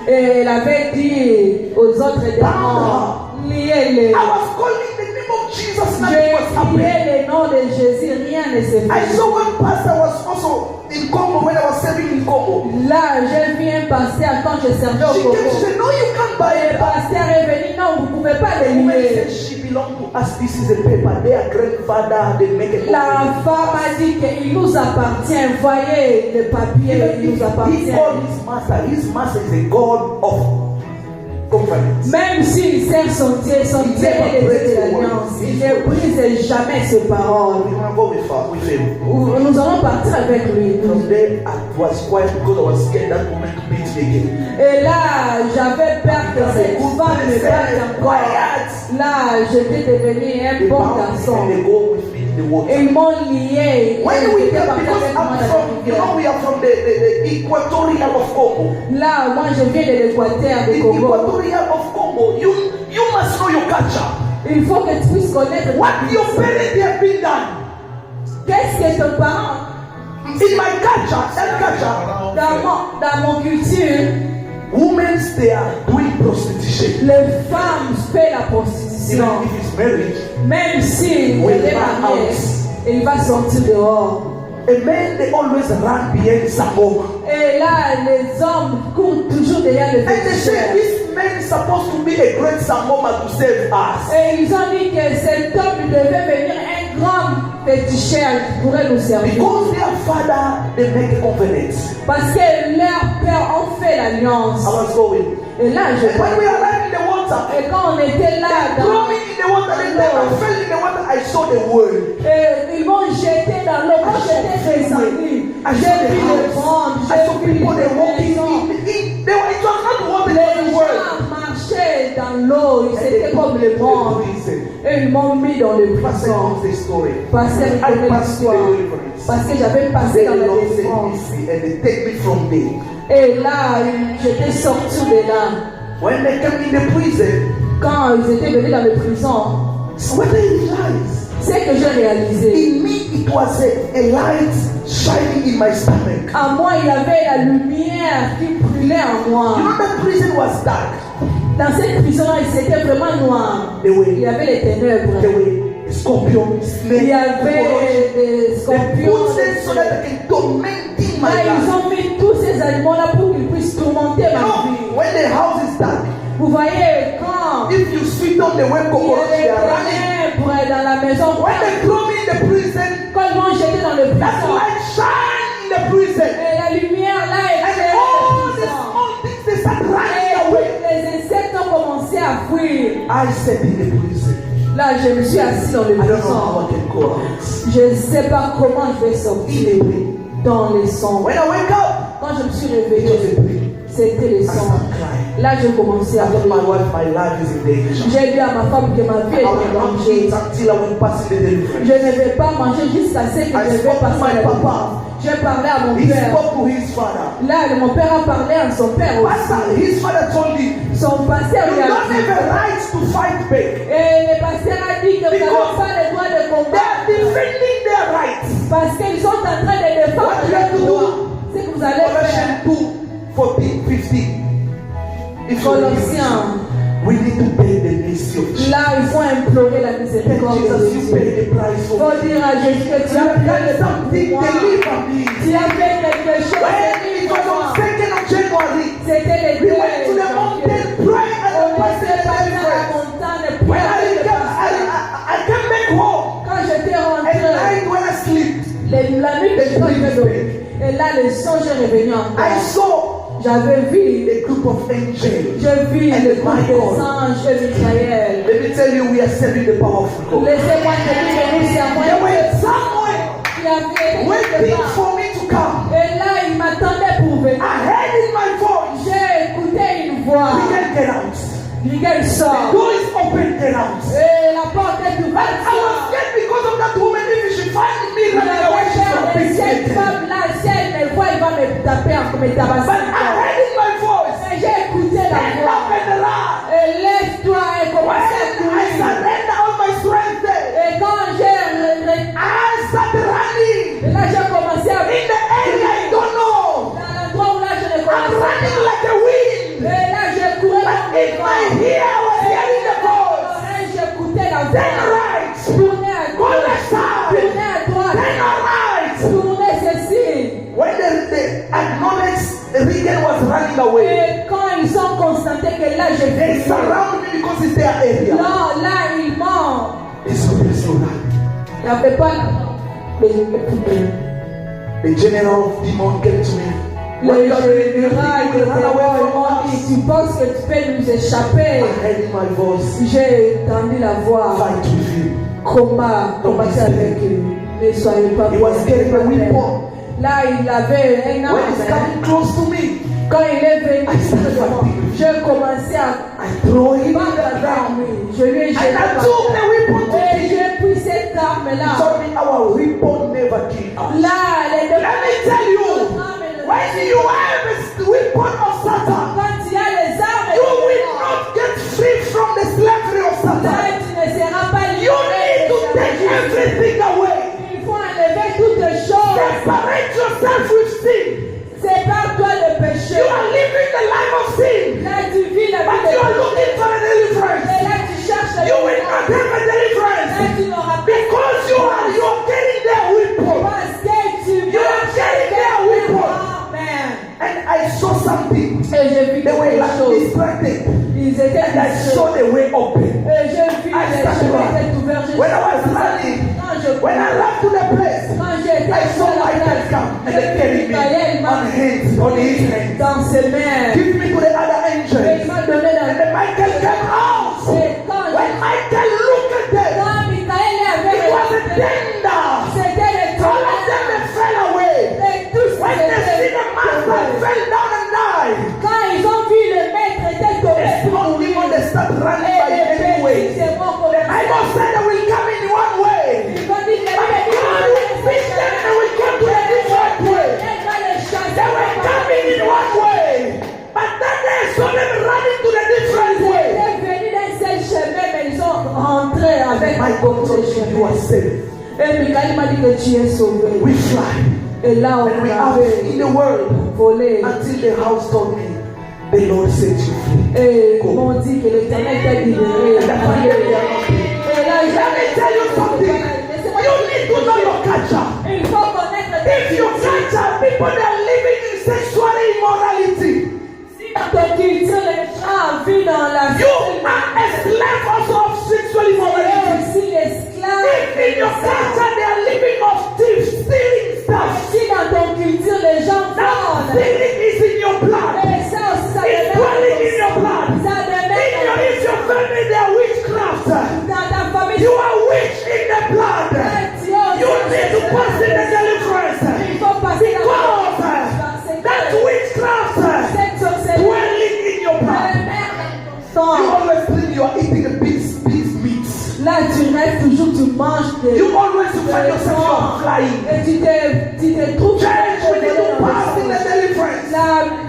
Et elle avait dit aux autres démons, liez-les. I was calling the name of Jesus. Nothing J'ai was happening. crié le nom de Jésus, rien ne s'est I fait. saw one pastor was also in Congo when I was serving in Congo. Là, j'ai vu un pasteur quand je servais au She came, she Congo. said, "No, you can't buy Le it." pasteur est venu, non, vous ne pouvez pas The le woman lier. said she belonged to us. This is a paper. Their grandfather, they make a La femme a dit qu'il nous appartient. Voyez le papier, il nous He appartient. called his master. His master is a God of conference. Même s'il sert son Dieu est de l'alliance, il ne brise jamais ses paroles. We want to go with him. Nous allons partir avec lui. From there, I was quiet because I was scared that woman to beat me again. Et là, j'avais peur que cette femme me batte encore. Là, j'étais devenu un They bon bound me garçon. and they go with me in the water. Ils m'ont lié. When we J'étais come, parti because avec moi I'm dans from, la you know, rivière. we are from the equatorial of Congo. Là, moi, je viens de l'Équateur, The du Congo. equatorial of Congo, you must know your culture. Il faut que tu puisses connaître What your parents have been done. qu'est-ce que ton parent, In my culture, that culture, dans mon culture, women they are doing prostitution. les femmes font la Even prostitution. if it's marriage, Même si When elle est they are mariée, out. il va sortir dehors. a man they always run behind Sangoma. Et là, les hommes courent toujours derrière le And they say féticheur. this man is supposed to be a great Sangoma to save us. Et ils ont dit que cet homme devait venir un grand féticheur qui pourrait nous servir. Because their father they make a covenant. Parce que leurs pères ont fait l'alliance. I was going. Et là, je And when we arrived in the water, Et quand on était là, throw me in the water, and then I fell in the water, I saw the world. ils m'ont jeté dans l'eau. Quand j'étais descendu, I j'ai saw the vu les house. bandes, I j'ai saw vu people they les walking maisons. it was not water, it was Les the world. gens marchaient dans l'eau, ils And they étaient put comme me les in bandes. prison. Et ils m'ont mis dans le Pastor prison. knows the story. Parce que I connais passed through l'histoire. the deliverance. Parce que j'avais passé Then dans the la Lord said délivrance. this, and they take me from there. Et là, j'étais sorti de là. When they came in the prison, Quand ils étaient venus dans la prison, so what I realized, c'est que j'ai réalisé. in me it was a light shining in my stomach. En moi, il y avait la lumière qui brûlait en moi. You know that prison was dark. Dans cette prison-là, c'était vraiment noir. There Il y were, avait les ténèbres. there were scorpions, Il snakes, y avait des They scorpions. put them so that they can torment in my Là, ils life. ont mis tous ces animaux-là pour qu'ils puissent tourmenter You ma know, vie. when the house is dark, Vous voyez, quand if you sit on the way il y cockroach, a they are running. des ténèbres dans la maison, When they throw me in the prison, quand ils vont jeter dans le that prison, light shine in the prison. et la lumière là And éclaire all la the prison. small things they start running Et away. les insectes ont commencé à fuir. I sat in the prison. Là, je me suis assis dans le I don't know how prison. I can go out. Je ne sais pas comment je vais sortir dans les sons. When I wake up, Quand je me suis it was réveillé, a dream. c'était les I sons. start crying. Là, je commençais à I told my pleurer. wife my life is in danger. J'ai dit à ma femme que ma vie I est en will not danger. eat until I will pass the deliverance. Je ne vais pas manger jusqu'à ce que I je vais spoke to passer my la papa. délivrance. J'ai parlé à mon He père. spoke to his father. Là, mon père a parlé à son père aussi. Pastor, his father told him, Son pasteur you lui a don't dit. have a right to fight back. Et le pasteur a dit que vous Because n'avez pas le droit de They are combattre. defending their rights. Parce qu'ils sont en train de défendre What you have leurs to droits. do? C'est que vous allez faire. Colossians 2, 14, 15. If you read this, Colossiens. we need to pay the mercy of Jesus. Là, il faut implorer la Tell miséricorde de Jesus, you Dieu. pay the price Il for faut me. dire à Jésus que tu You as have payé done le prix something, pour moi. deliver me. Tu as fait quelque chose. When it was on 2nd of January, C'était les we deux. went to the mountain, pray and On the était pastor passé à la deliverance. montagne et When prier I le came, pasteur. I came back home. Quand j'étais At rentré, night when I sleep, la nuit de quand je vais dormir. Et là, le songe est revenu I encore. saw J'avais vu, a group of angels. j'ai vu And le groupe des Michael. anges et Michael. Let me tell you, we are serving the powerful God. Laissez-moi te dire que nous servons They un were Dieu somewhere qui a fait waiting quelque part. for me to come. Et là, il m'attendait pour venir. I heard in my voice, J'ai écouté une voix. we can get out. Miguel The sort. door is open, get out. Et la porte est But ouverte. I was scared because of that woman. If she find me Il running away, she's avait gonna peur de beat cette me. femme-là. Si elle me voit, il va me taper, me tabasser. But I heard in my voice, Mais j'ai écouté la stand voix. up and run. Et lève-toi et When commence à I courir. surrender all my strength there, Et quand j'ai I started running et là j'ai commencé à in the area I don't know. dans l'endroit où là je ne I'm connaissais running pas. like a wind. Et là j'ai couru But comme in my ear, I was hearing the voice. Et j'écoutais la Turn voix. right. Tournez à Go gauche. left side. Tournez à droite. Turn right. Tournez ceci. When the acknowledged Regan was running away, Et quand ils ont constaté que là je they vais surround me because it's their area. là ils m'ont. They saw me so run. Il n'y avait pas The general of demon came to me. When le you are ready, you général will run away de from us. tu penses que tu peux nous échapper. I heard in my voice, J'ai entendu la voix. fight with him. Combattez avec eux. Ne soyez pas He was carrying a weapon. Là, il avait un When he's arme. coming close to me, Quand il est venu, I started fighting. j'ai commencé à I throw him on battre the avec ground. lui. Je lui ai jeté And I par took the terre. weapon to Et him. j'ai pris cette He arme-là. told me, like choses. distracted. Ils étaient And I distraits. saw the way open. Et j'ai vu I les started chemins running. étaient ouverts. When I was running, when I left to the place, Quand j'ai été I saw sur la Michael place, come and j'ai they vu carried me Michael on his hands. dans ses mains. Give me to the other Et il angels. m'a donné And then Michael came out. Et quand When Michael looked at them, Michael it avait was a tender. c'était les All of them they fell away. Et tous When they see the master fell down and died, quand ils ont vu le maître était tombé the small demon they start running et by les any way. petits démons The Bible said they will come in one way. ils vont dire But God will beat them and will come to a different way. They were coming in one way. But then they saw them running to the different way. Ils sont rentrés avec My God told me you are saved. Et Michael m'a dit que tu es sauvé. We fly. Et là, on And we are in the world volé. until the house told me the Lord set you free. Et ils m'ont dit que l'Éternel t'a libéré. And that's why they are not free. Et là, Let me tell you something. You need to know your culture. il faut connaître If your culture, people that are living in sexual immorality, si dans ton culture, les gens vivent dans la you are a slave also of sexual immorality. aussi l'esclave. If in your culture they are living of thieves, stealing stuff, Si dans ton culture, les gens that volent. stealing is in your blood. Et ça aussi, ça It's dwelling in your blood. Ça If your family they are witchcraft, dans ta famille. you are witch in the blood. You need to pass in the deliverance. Il faut passer Because that witchcraft dwelling in your blood. You always think you are eating a pig's meat. Là, tu restes toujours, tu manges des. You always find yourself you are flying. Et tu te trouves. Church, we need to pass in the deliverance.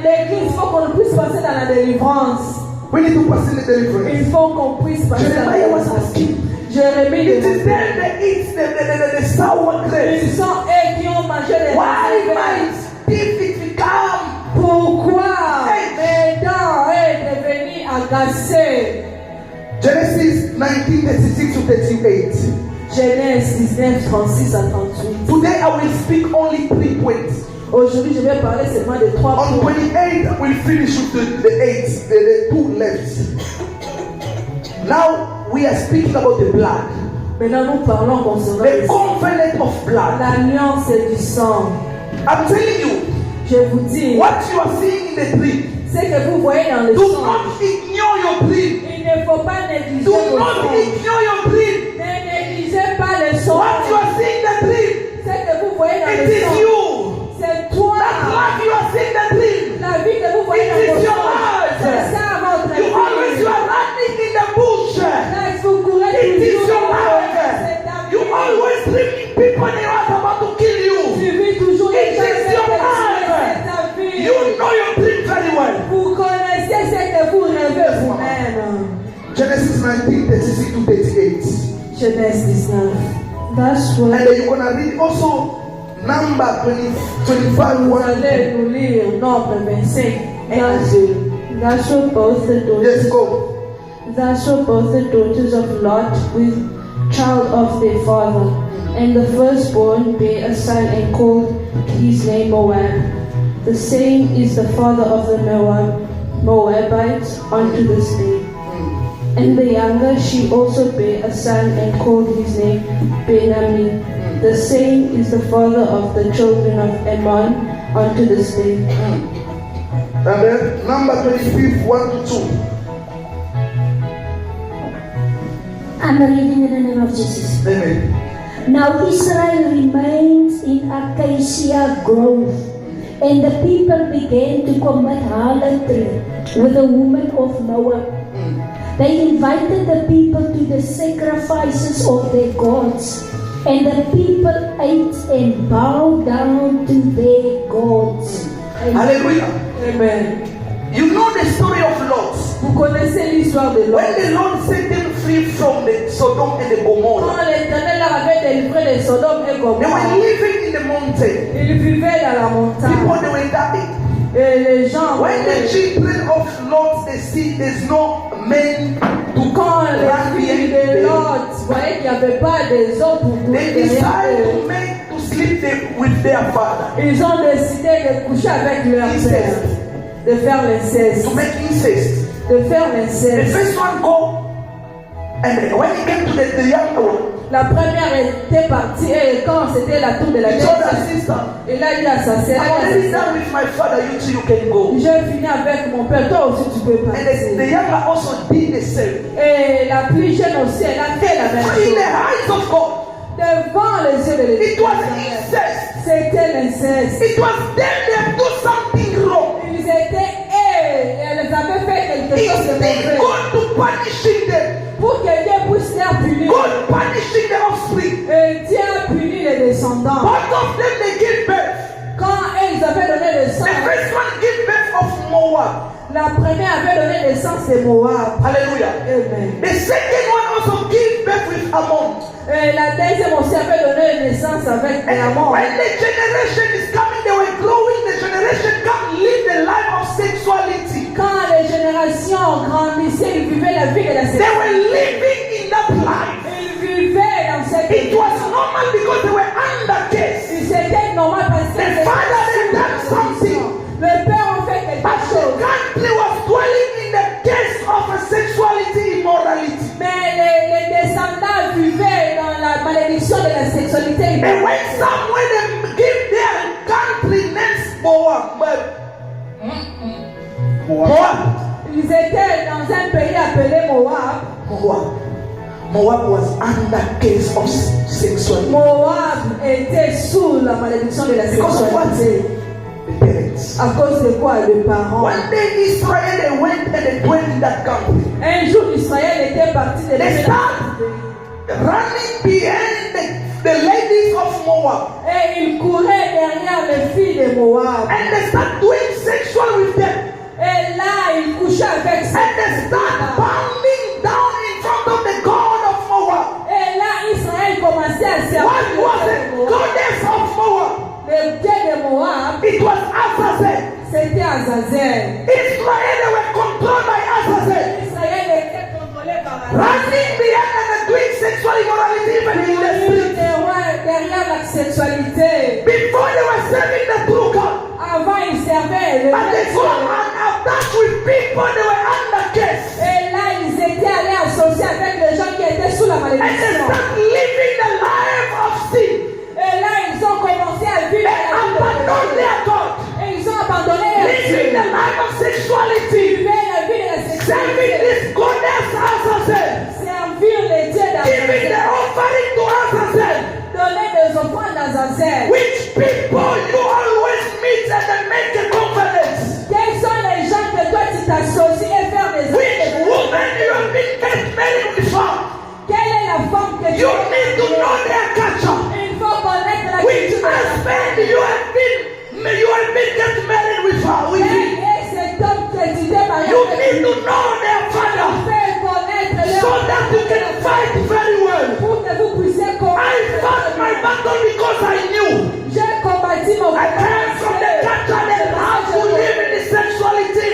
L'église, il faut qu'on puisse passer dans la délivrance. We need to pass in the deliverance. Il faut qu'on puisse passer dans la Jeremiah was délivrance. asking. Jérémie It is demandait. them that eat the sour grapes. Ils sont eux qui ont mangé les Why raisins. might if become? Pourquoi mes dents est devenu agacé? Genesis 19:36 to 38. Genèse 19, 36 à 38. Today I will speak only 3 points. Aujourd'hui, je vais parler seulement de 3 On points. 28, we'll finish with the 8, the 2 left. Now we are speaking about the blood, Maintenant, nous parlons concernant the covenant of blood. l'alliance du sang. I'm telling you, Je vous dis, what you are seeing in the dream, ce que vous voyez dans le do sang, not ignore your dream. il ne faut pas négliger Do le not sang. ignore your dream. Ne négligez pas le sang. What you are seeing in the dream, Ce que vous voyez dans it le is sang, you. c'est toi. That life you are seeing in the dream, La vie que vous voyez it dans is le your sang, life. c'est ça votre You always vie. you are running in the bush. Là, vous courez It is toujours your dans life. c'est ta You vie. always dreaming people they are about to kill you. Tu vis toujours It les gens is qui your te life. tuent, c'est ta vie. You know your dream very well. Vous connaissez ce que vous rêvez vous-même. Genesis 19:36 to 38. Genèse 19. That's And what then you're gonna read also number 25 vous 1. allez nous lire Nombre 25. Thus were both the Yes, daughters. go. Thus were both the daughters of Lot with child of their father, and the firstborn bare a son and called his name Moab. The same is the father of the Moabites unto this day. And the younger she also bare a son and called his name Ben-Ammi. The same is the father of the children of Ammon unto this day. And then number 25 1 to 2. I'm reading in the name of Jesus. Amen. Now Israel remained in Acacia Grove, and the people began to commit harlotry with the women of Moab. They invited the people to the sacrifices of their gods, and the people ate and bowed down to their gods. Hallelujah. Amen. You know the story of Lot. Vous connaissez l'histoire de Lot. When the Lord set them free from the Sodom and the Gomorrah, Quand l'Éternel leur avait délivré de Sodome et they were Gomorrhe, living in the mountain. ils vivaient dans la People montagne. they were dying. Et les gens, When the children of Lot they see there's no men to quand run les filles behind de them, Lot voyaient qu'il n'y avait pas des hommes pour they courir derrière decide eux, to make to sleep with their father. ils ont décidé de coucher avec leur père. Incest. de faire l'inceste. to make incest. De faire The l'inceste. first one go, and when he came to the younger one, La première était partie et quand c'était la tour de la he told her deuxième, sister, il a dit à sa sœur, I'm already done with my father, you too, you can go. j'ai fini avec mon père, toi aussi tu peux And the partir. younger also did the same. Et la plus jeune aussi, elle a fait la même In chose. the eyes of God, Devant les yeux de it was l'Éternel, incest. c'était l'inceste. It was them that do something wrong. Ils étaient et elles avaient fait quelque chose de Instead mauvais. God to punishing them, Pour que Dieu puisse les punir. God punishing the offspring. Et Dieu a puni les descendants. Both of them they give birth. Quand ils avaient donné The naissance, first one give birth of Moab. la première avait donné naissance de Moab. Hallelujah. Amen. The second one also give birth with Ammon. Et la deuxième aussi avait donné naissance avec And Ammon. when the generation is coming, they were growing. The generation come live the life of sexuality. Quand les générations grandissaient, ils vivaient la vie de la They were sexualité. living in that life. Ils vivaient dans cette It vie. was normal because they were under case. C'était normal parce que The father had done something. le père a fait quelque But the chose. country was dwelling in the case of a sexuality immorality. Mais les descendants vivaient dans la malédiction de la sexualité. And when somewhere they give their country names Moab. Moab. Ils étaient dans un pays appelé Moab. Moab was under case of sexuality. Moab était sous la malédiction de la Because of what? sexualité. The parents. À cause de quoi? Les parents. One day Israel they went and they dwelt in that country. Un jour, Israël était parti de They start running behind the ladies of Moab. et il courait derrière les filles de Moab. And they start doing sexual with them. Et là, il couchait avec ces And they start bowing down in front of the God of Moab. Et là, Israël commençait à servir What was le the Dieu de Moab. goddess of Moab? Le Dieu de Moab, It was Azazel. c'était Azazel. Israel they were controlled by Azazel. Israël était contrôlé par Azazel. Running behind and doing sexual immorality even in the street. Derrière la sexualité. Before they were serving the true God. Avant, ils servaient le And they go Dieu. and attack with people they were under case. Et là, ils étaient allés associer avec les gens qui étaient sous la And they malédiction. start living the life of sin. Et là, ils ont commencé à vivre They la vie abandon de their God. Et ils ont abandonné leur Living Dieu. the life of sexuality. Vivaient la vie de la Serving sexualité. this goddess Azazel. Servir les dieux Giving the d'Azazel. offering to Azazel. Donner des offrandes d'Azazel. Which people you always meet and they make a conference. Quels sont les gens que toi tu t'associes et faire des Which woman you have been get married before. Quelle est la femme que tu You need to know their culture. Il faut connaître la Which culture de la husband you have been get married with her. With him. Et cet homme que tu t'es marié You avec need lui, to know their father fais connaître leur so that you can fight very well. pour que vous puissiez I combattre. fought my battle because I knew. J'ai combattu mon I came from the culture that how to live in the sexuality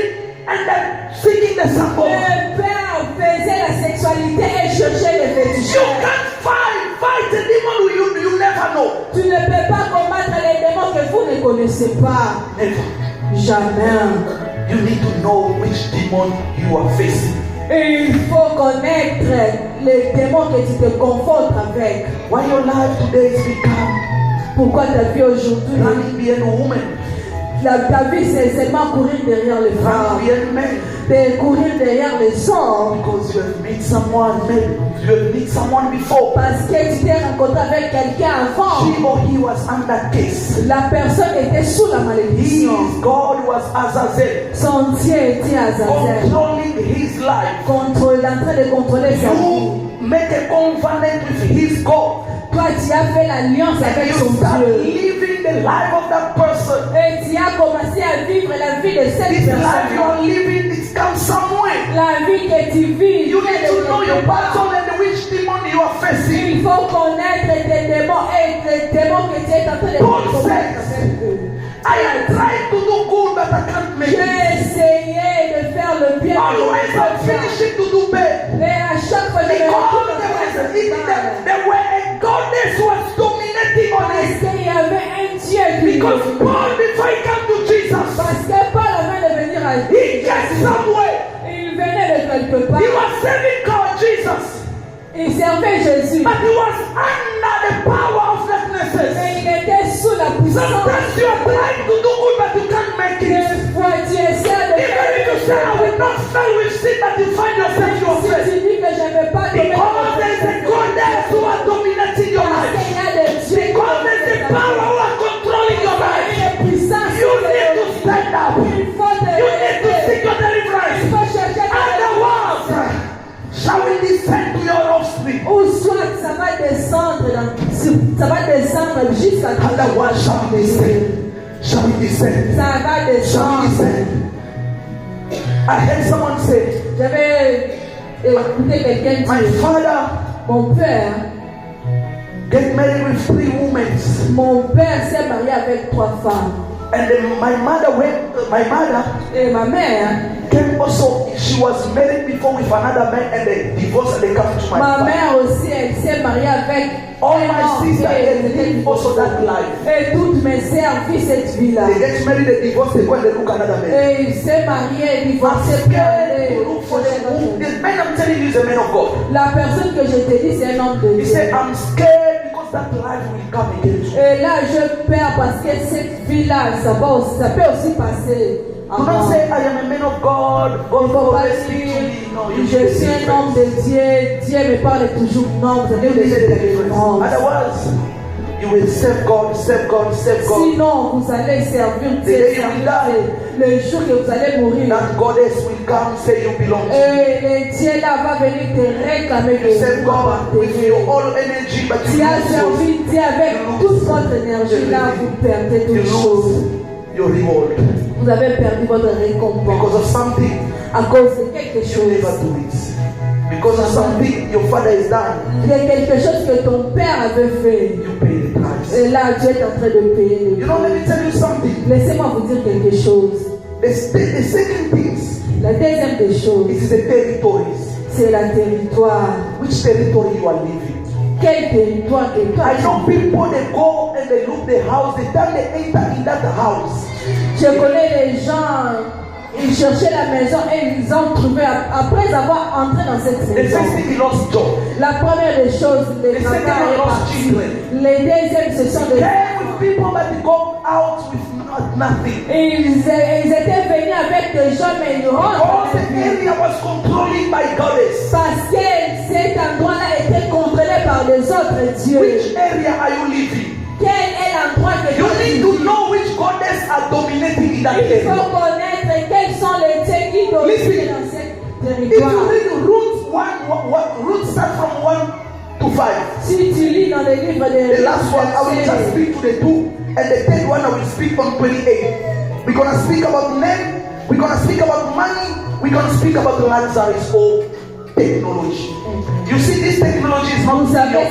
and then seeking the support. Le père faisait la sexualité et cherchait les fétiches. You can't fight a demon you never know. Tu ne peux pas combattre les démons que vous ne connaissez pas. Never. Jamais. You need to know which demon you are facing. Et il faut connaître les démons que tu te confrontes avec. Why your life today is become Pourquoi ta vie aujourd'hui, running behind a woman, ta vie c'est seulement courir derrière les femmes, running behind men, de courir derrière les hommes. because you have met someone, maybe you have met someone before. Parce que tu t'es rencontré avec quelqu'un avant. She or he was under case. La personne était sous la malédiction. His God was Azazel, Son Dieu était Azazel. controlling his life. En train de contrôler sa vie. You make a covenant with his God. Toi, tu as fait l'alliance And avec you son start Dieu. living the life of that person. Et tu as commencé à vivre la vie de cette This life you personne. are living, it comes somewhere. La vie que tu vis. You need to know your battle and which demon you are facing. Il faut connaître tes démons et les démons que tu es en train de Paul combattre says, avec eux. I am trying to do good, but I can't make J'ai it. essayé de faire le bien. Always I'm finishing to do bad. Mais à chaque fois, je me Because retrouve there were a goddess who was dominating on parce it. qu'il y avait un Dieu qui Because Paul, before he came to Jesus, parce que Paul avant de venir à He came somewhere. Il venait de quelque part. He was serving God, Jesus. Il servait Jésus. But he was under the power of darknesses. Mais il était sous la puissance. Sometimes you are trying to do good, but you can't make it. Des fois, tu essaies de Even if you say, I will not fail with sin, but you find yourself Si yourself. tu dis que je ne vais pas Because there is a goddess who are dominating your life. il y a des dieux Because there is a power who are controlling your life. puissance. You need to stand up. Il faut te You need to seek your il deliverance. faut chercher Otherwise, shall we descend to your offspring? ou soit ça va descendre jusqu'à Otherwise, shall we descend? Shall we descend? ça va Shall we descendre. descend? I heard someone say, J'avais écouté quelqu'un my dire, father mon père Mon père s'est marié avec 3 femmes. And then my mother Et ma mère came also. She was married before with another man, and they divorced and they come to my Ma father. mère aussi, elle s'est mariée avec All un my homme sisters et they live also that life. Et toutes mes sœurs vivent cette vie-là. They get married, they divorce, they go and they look another man. Et il s'est marié, divorcé, I'm scared to look for the this man I'm telling you is a man of God. La personne que je te dis, c'est un homme de He Dieu. said, I'm scared because that life will come against you. Et là, je perds parce que cette vie-là, ça peut aussi passer. Do not say I am a man of God. God Faut pas always speak to dire, me. No, you je suis un homme de Dieu, Dieu me parle toujours. Non, vous avez You need a des difference. différences. Otherwise, you will serve God, serve God, serve God. Sinon, vous allez servir The day Dieu, you will servir Dieu. Le jour que vous allez mourir, That goddess will come say you belong to me. et le Dieu là va venir te réclamer You serve de God with your all energy, but you Tu as servi lose Dieu avec toute votre énergie là, vous perdez you toute chose. lose your reward Vous avez perdu votre because récompense of something à cause de quelque you never chose. do it. Because of something your father has done, Il y a quelque chose que ton père avait fait. you pay the price. Et là, Dieu est en train de payer le You know, let me tell you something. Laissez-moi vous dire quelque chose. The second thing La deuxième des choses, is the territories. c'est la territoire. Which territory you are living? Quel territoire que toi I know people they go and they look the house, the time they enter in that house. Je connais les gens, ils cherchaient la maison et ils ont trouvé, après avoir entré dans cette The maison. first thing he lost job. La première des choses, les The enfants second one est lost parti. children. Les deuxièmes, ce sont des... Came with people but they go out with nothing. Ils étaient venus avec des gens, mais ils rentrent All the avec lui. area was controlled by goddess. Parce que cet endroit-là était contrôlé par les autres dieux. Which area are you living? Quel est l'endroit que You toi tu need to vis? know which goddess are dominating in that Il faut area. connaître quels sont les dieux qui dominent Listen. dans ce If territoire. you read Ruth start from 1 to 5. Si tu lis dans les livres de The last one, I will just speak to the 2, and the third one, I will speak on 28. We're gonna speak about men, we're gonna speak about money, we're gonna speak about the Lazarus or technology. You see, this technology is not Vous savez, cette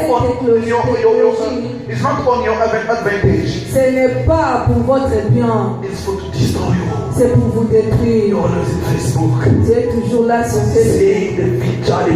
it's not on your advantage. Ce n'est pas pour votre bien, It's for to destroy you. c'est pour vous détruire. You're always in Facebook. Tu es toujours là sur Facebook. Seeing the picture, and the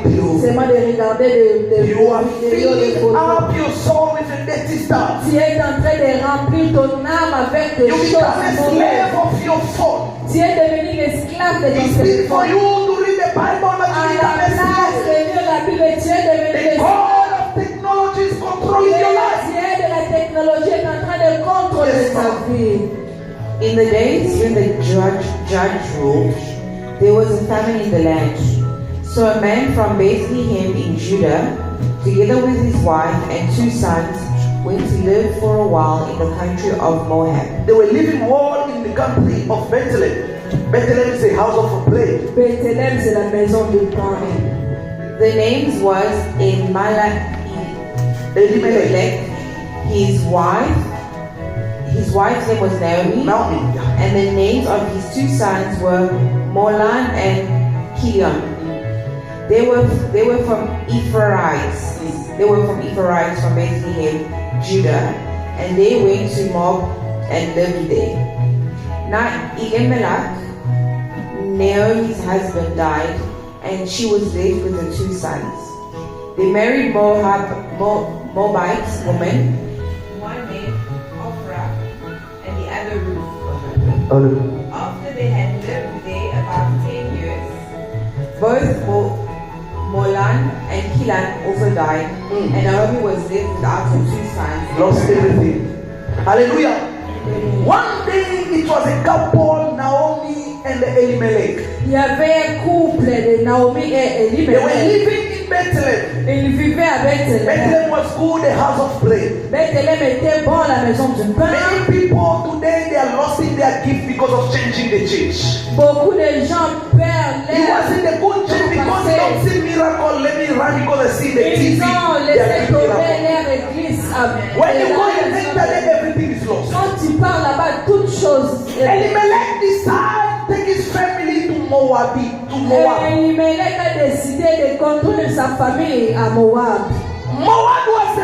video. C'est moi de regarder des You are vidéos, des filling photos. up your soul with the dirty stuff. Tu es en train de remplir ton âme avec des You choses become a slave mauvaises. of your phone. Tu es devenu l'esclave de ton It's been for téléphone. you to read the Bible, but À you la become a place slave. de lire la Bible, tu es devenu The l'esclave. God of technology is controlling your life. Tu es de la technologie est en train de contrôler Yes, ta ma'am. vie. In the days when the judge ruled, there was a famine in the land. So a man from Bethlehem in Judah, together with his wife and 2 sons, went to live for a while in the country of Moab. They were living all in the country of Bethlehem. Bethlehem is a house of a play. Bethléem, c'est la maison du pain. The names was Elimelech, his wife's name was Naomi, Naomi. and the names of his 2 sons were Molan and Kilion. They were from Ephraimites. They were from Ephraimites from Bethlehem, Judah, and they went to Moab and lived there. Now Elimelech, Naomi's husband, died, and she was left with her 2 sons. They married Moabite woman, one named Ophrah, and the other Ruth, of both Molan and Kilan also died, and Naomi was left without her 2 sons. Lost everything. Hallelujah. One day it was a couple, Naomi and Elimelech. Il y avait un couple de Naomi et They were Elimelech. living in Bethlehem. Ils vivaient à Bethléem. Bethlehem was called the house of prayer. Bethléem était bon la maison du pain. Many people today they are losing their gift because of changing the church. Beaucoup de gens perdent You leur was in the good church because you don't see miracle. Let me run because I see the TV. Ils ont They are laissé doing tomber miracle. leur église. When you go in the internet, everything is lost. Quand tu pars là-bas, toutes choses. Elimelech decided to take his family to Moab. Elimelech a décidé de conduire sa famille à Moab. Moab was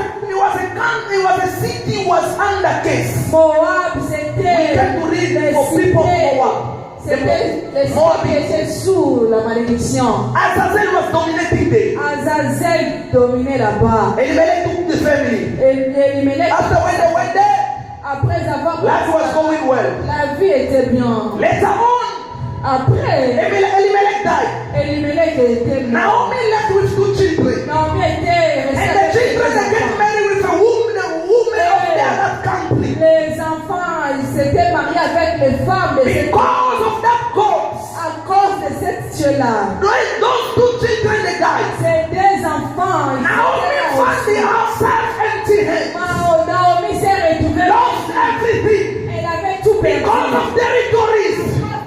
a city was under case. Moab, We c'était can to read les for people of cités. Moab. C'était les Moab. cités qui étaient sous la malédiction. Azazel was dominating them. Azazel dominait là-bas. Elimelech took the family. Elimelech, After when they went there, après avoir life was going well. la vie était bien. Later on, Après, Elimelech died. Elimelech était mort. Naomi left with 2 children. Naomi était And restée the avec children they get les married with a woman of the other country. Les enfants, ils s'étaient mariés avec les femmes de cette Because of that cause, à cause de cette Dieu-là. those 2 children they died. Ces 2 enfants, ils Naomi étaient found the herself empty hand. Naomi s'est retrouvée. Lost everything Elle avait tout perdu. because of territories.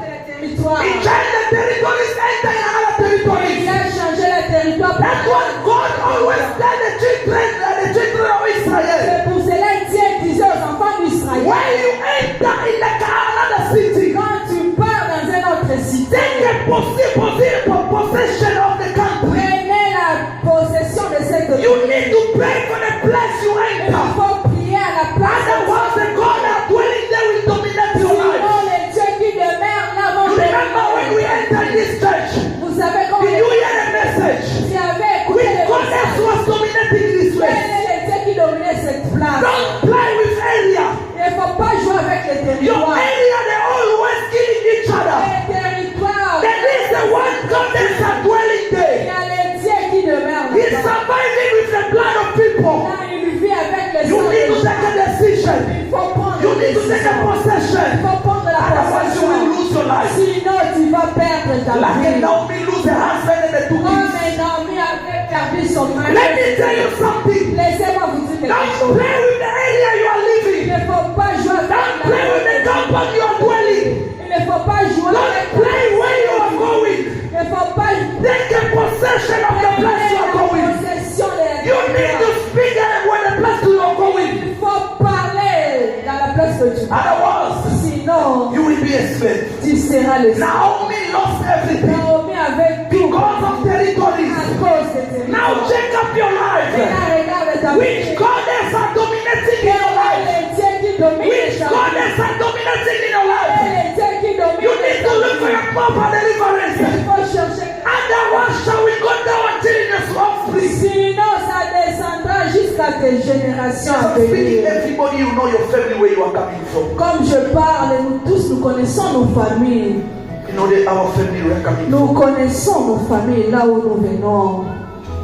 Le territoire. He changed the territories, enter in another Il territories. a changé le territoire. That's what God always tell the children of Israel. C'est pour cela que Dieu disait aux enfants d'Israël. When you enter in another city, Quand tu pars dans une autre cité, take a possession of the country. prenez la possession de cette You need to pray for the place you Il enter. faut prier à la place. Otherwise, the God that dwelling there will dominate your life. Sinon, les dieux qui demeurent là vont You remember when we entered this church? Vous savez quand Did you hear the message? tu avais écouté Which le goddess message. was dominating this Quel place? est le dieu qui dominait cette place? Don't play with area. Il ne faut pas jouer avec les Your territoires. area, they always killing each other. Les territoires. There is the one goddess that dwelling Il y there. a les dieux qui demeurent He's là-bas. surviving with the blood of people. Là, il vit avec les You sangs need to des take a gens. decision. Il faut prendre You une need to take a décision. Il possession. faut prendre la Otherwise, you will possession. lose your life. Sinon, tu vas perdre ta Like vie. Naomi lose her husband and the 2 Oh, kids. mais Naomi avait perdu son mari. Let me tell you something. Laissez-moi vous dire quelque Don't chose. play with the area you are Il living. ne faut pas jouer avec Don't play with the compound you are dwelling. Il ne faut pas jouer Don't avec play where you are going. Il ne faut pas Take a possession of the place you are going. possession de You need to speak when the place you are going. Il faut parler dans la place que tu vas. Otherwise, Sinon, you will be a slave. tu seras le slave. Naomi lost everything Naomi avait tout because of territories. à cause de tes Now check up your life. regarde ta Which vie. goddess are dominating in your life? Les dieux qui dominent Which ta vie. goddess are dominating in your life? Les dieux qui You dominent need ta to look for vie. your proper deliverance. Il faut chercher. Otherwise, shall we go down until it is offspring? Sinon, ça descendra jusqu'à tes générations à I'm speaking venir. everybody, you know your family where you are coming from. Comme je parle, nous tous, nous connaissons nos familles. You know our family where we are coming Nous from. connaissons nos familles là où nous venons.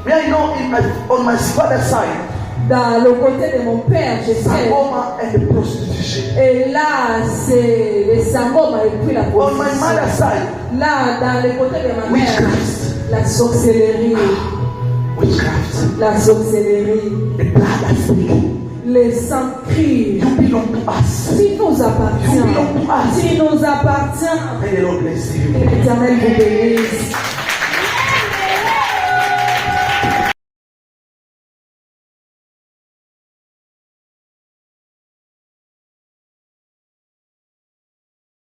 Me, I know on my father's side, Dans le côté de mon père, je sais. Sangoma and the prostitution. Et là, c'est le sangoma et puis la On my prostitution. mother's side, Là, dans le côté de ma mère, witchcraft. la sorcellerie. Witchcraft. La sorcellerie. The blood that's speaking. Les sangs crient. You belong to us. Si nous appartient. You belong to us. Si nous appartient. May the Lord bless you. Que l'Éternel vous bénisse.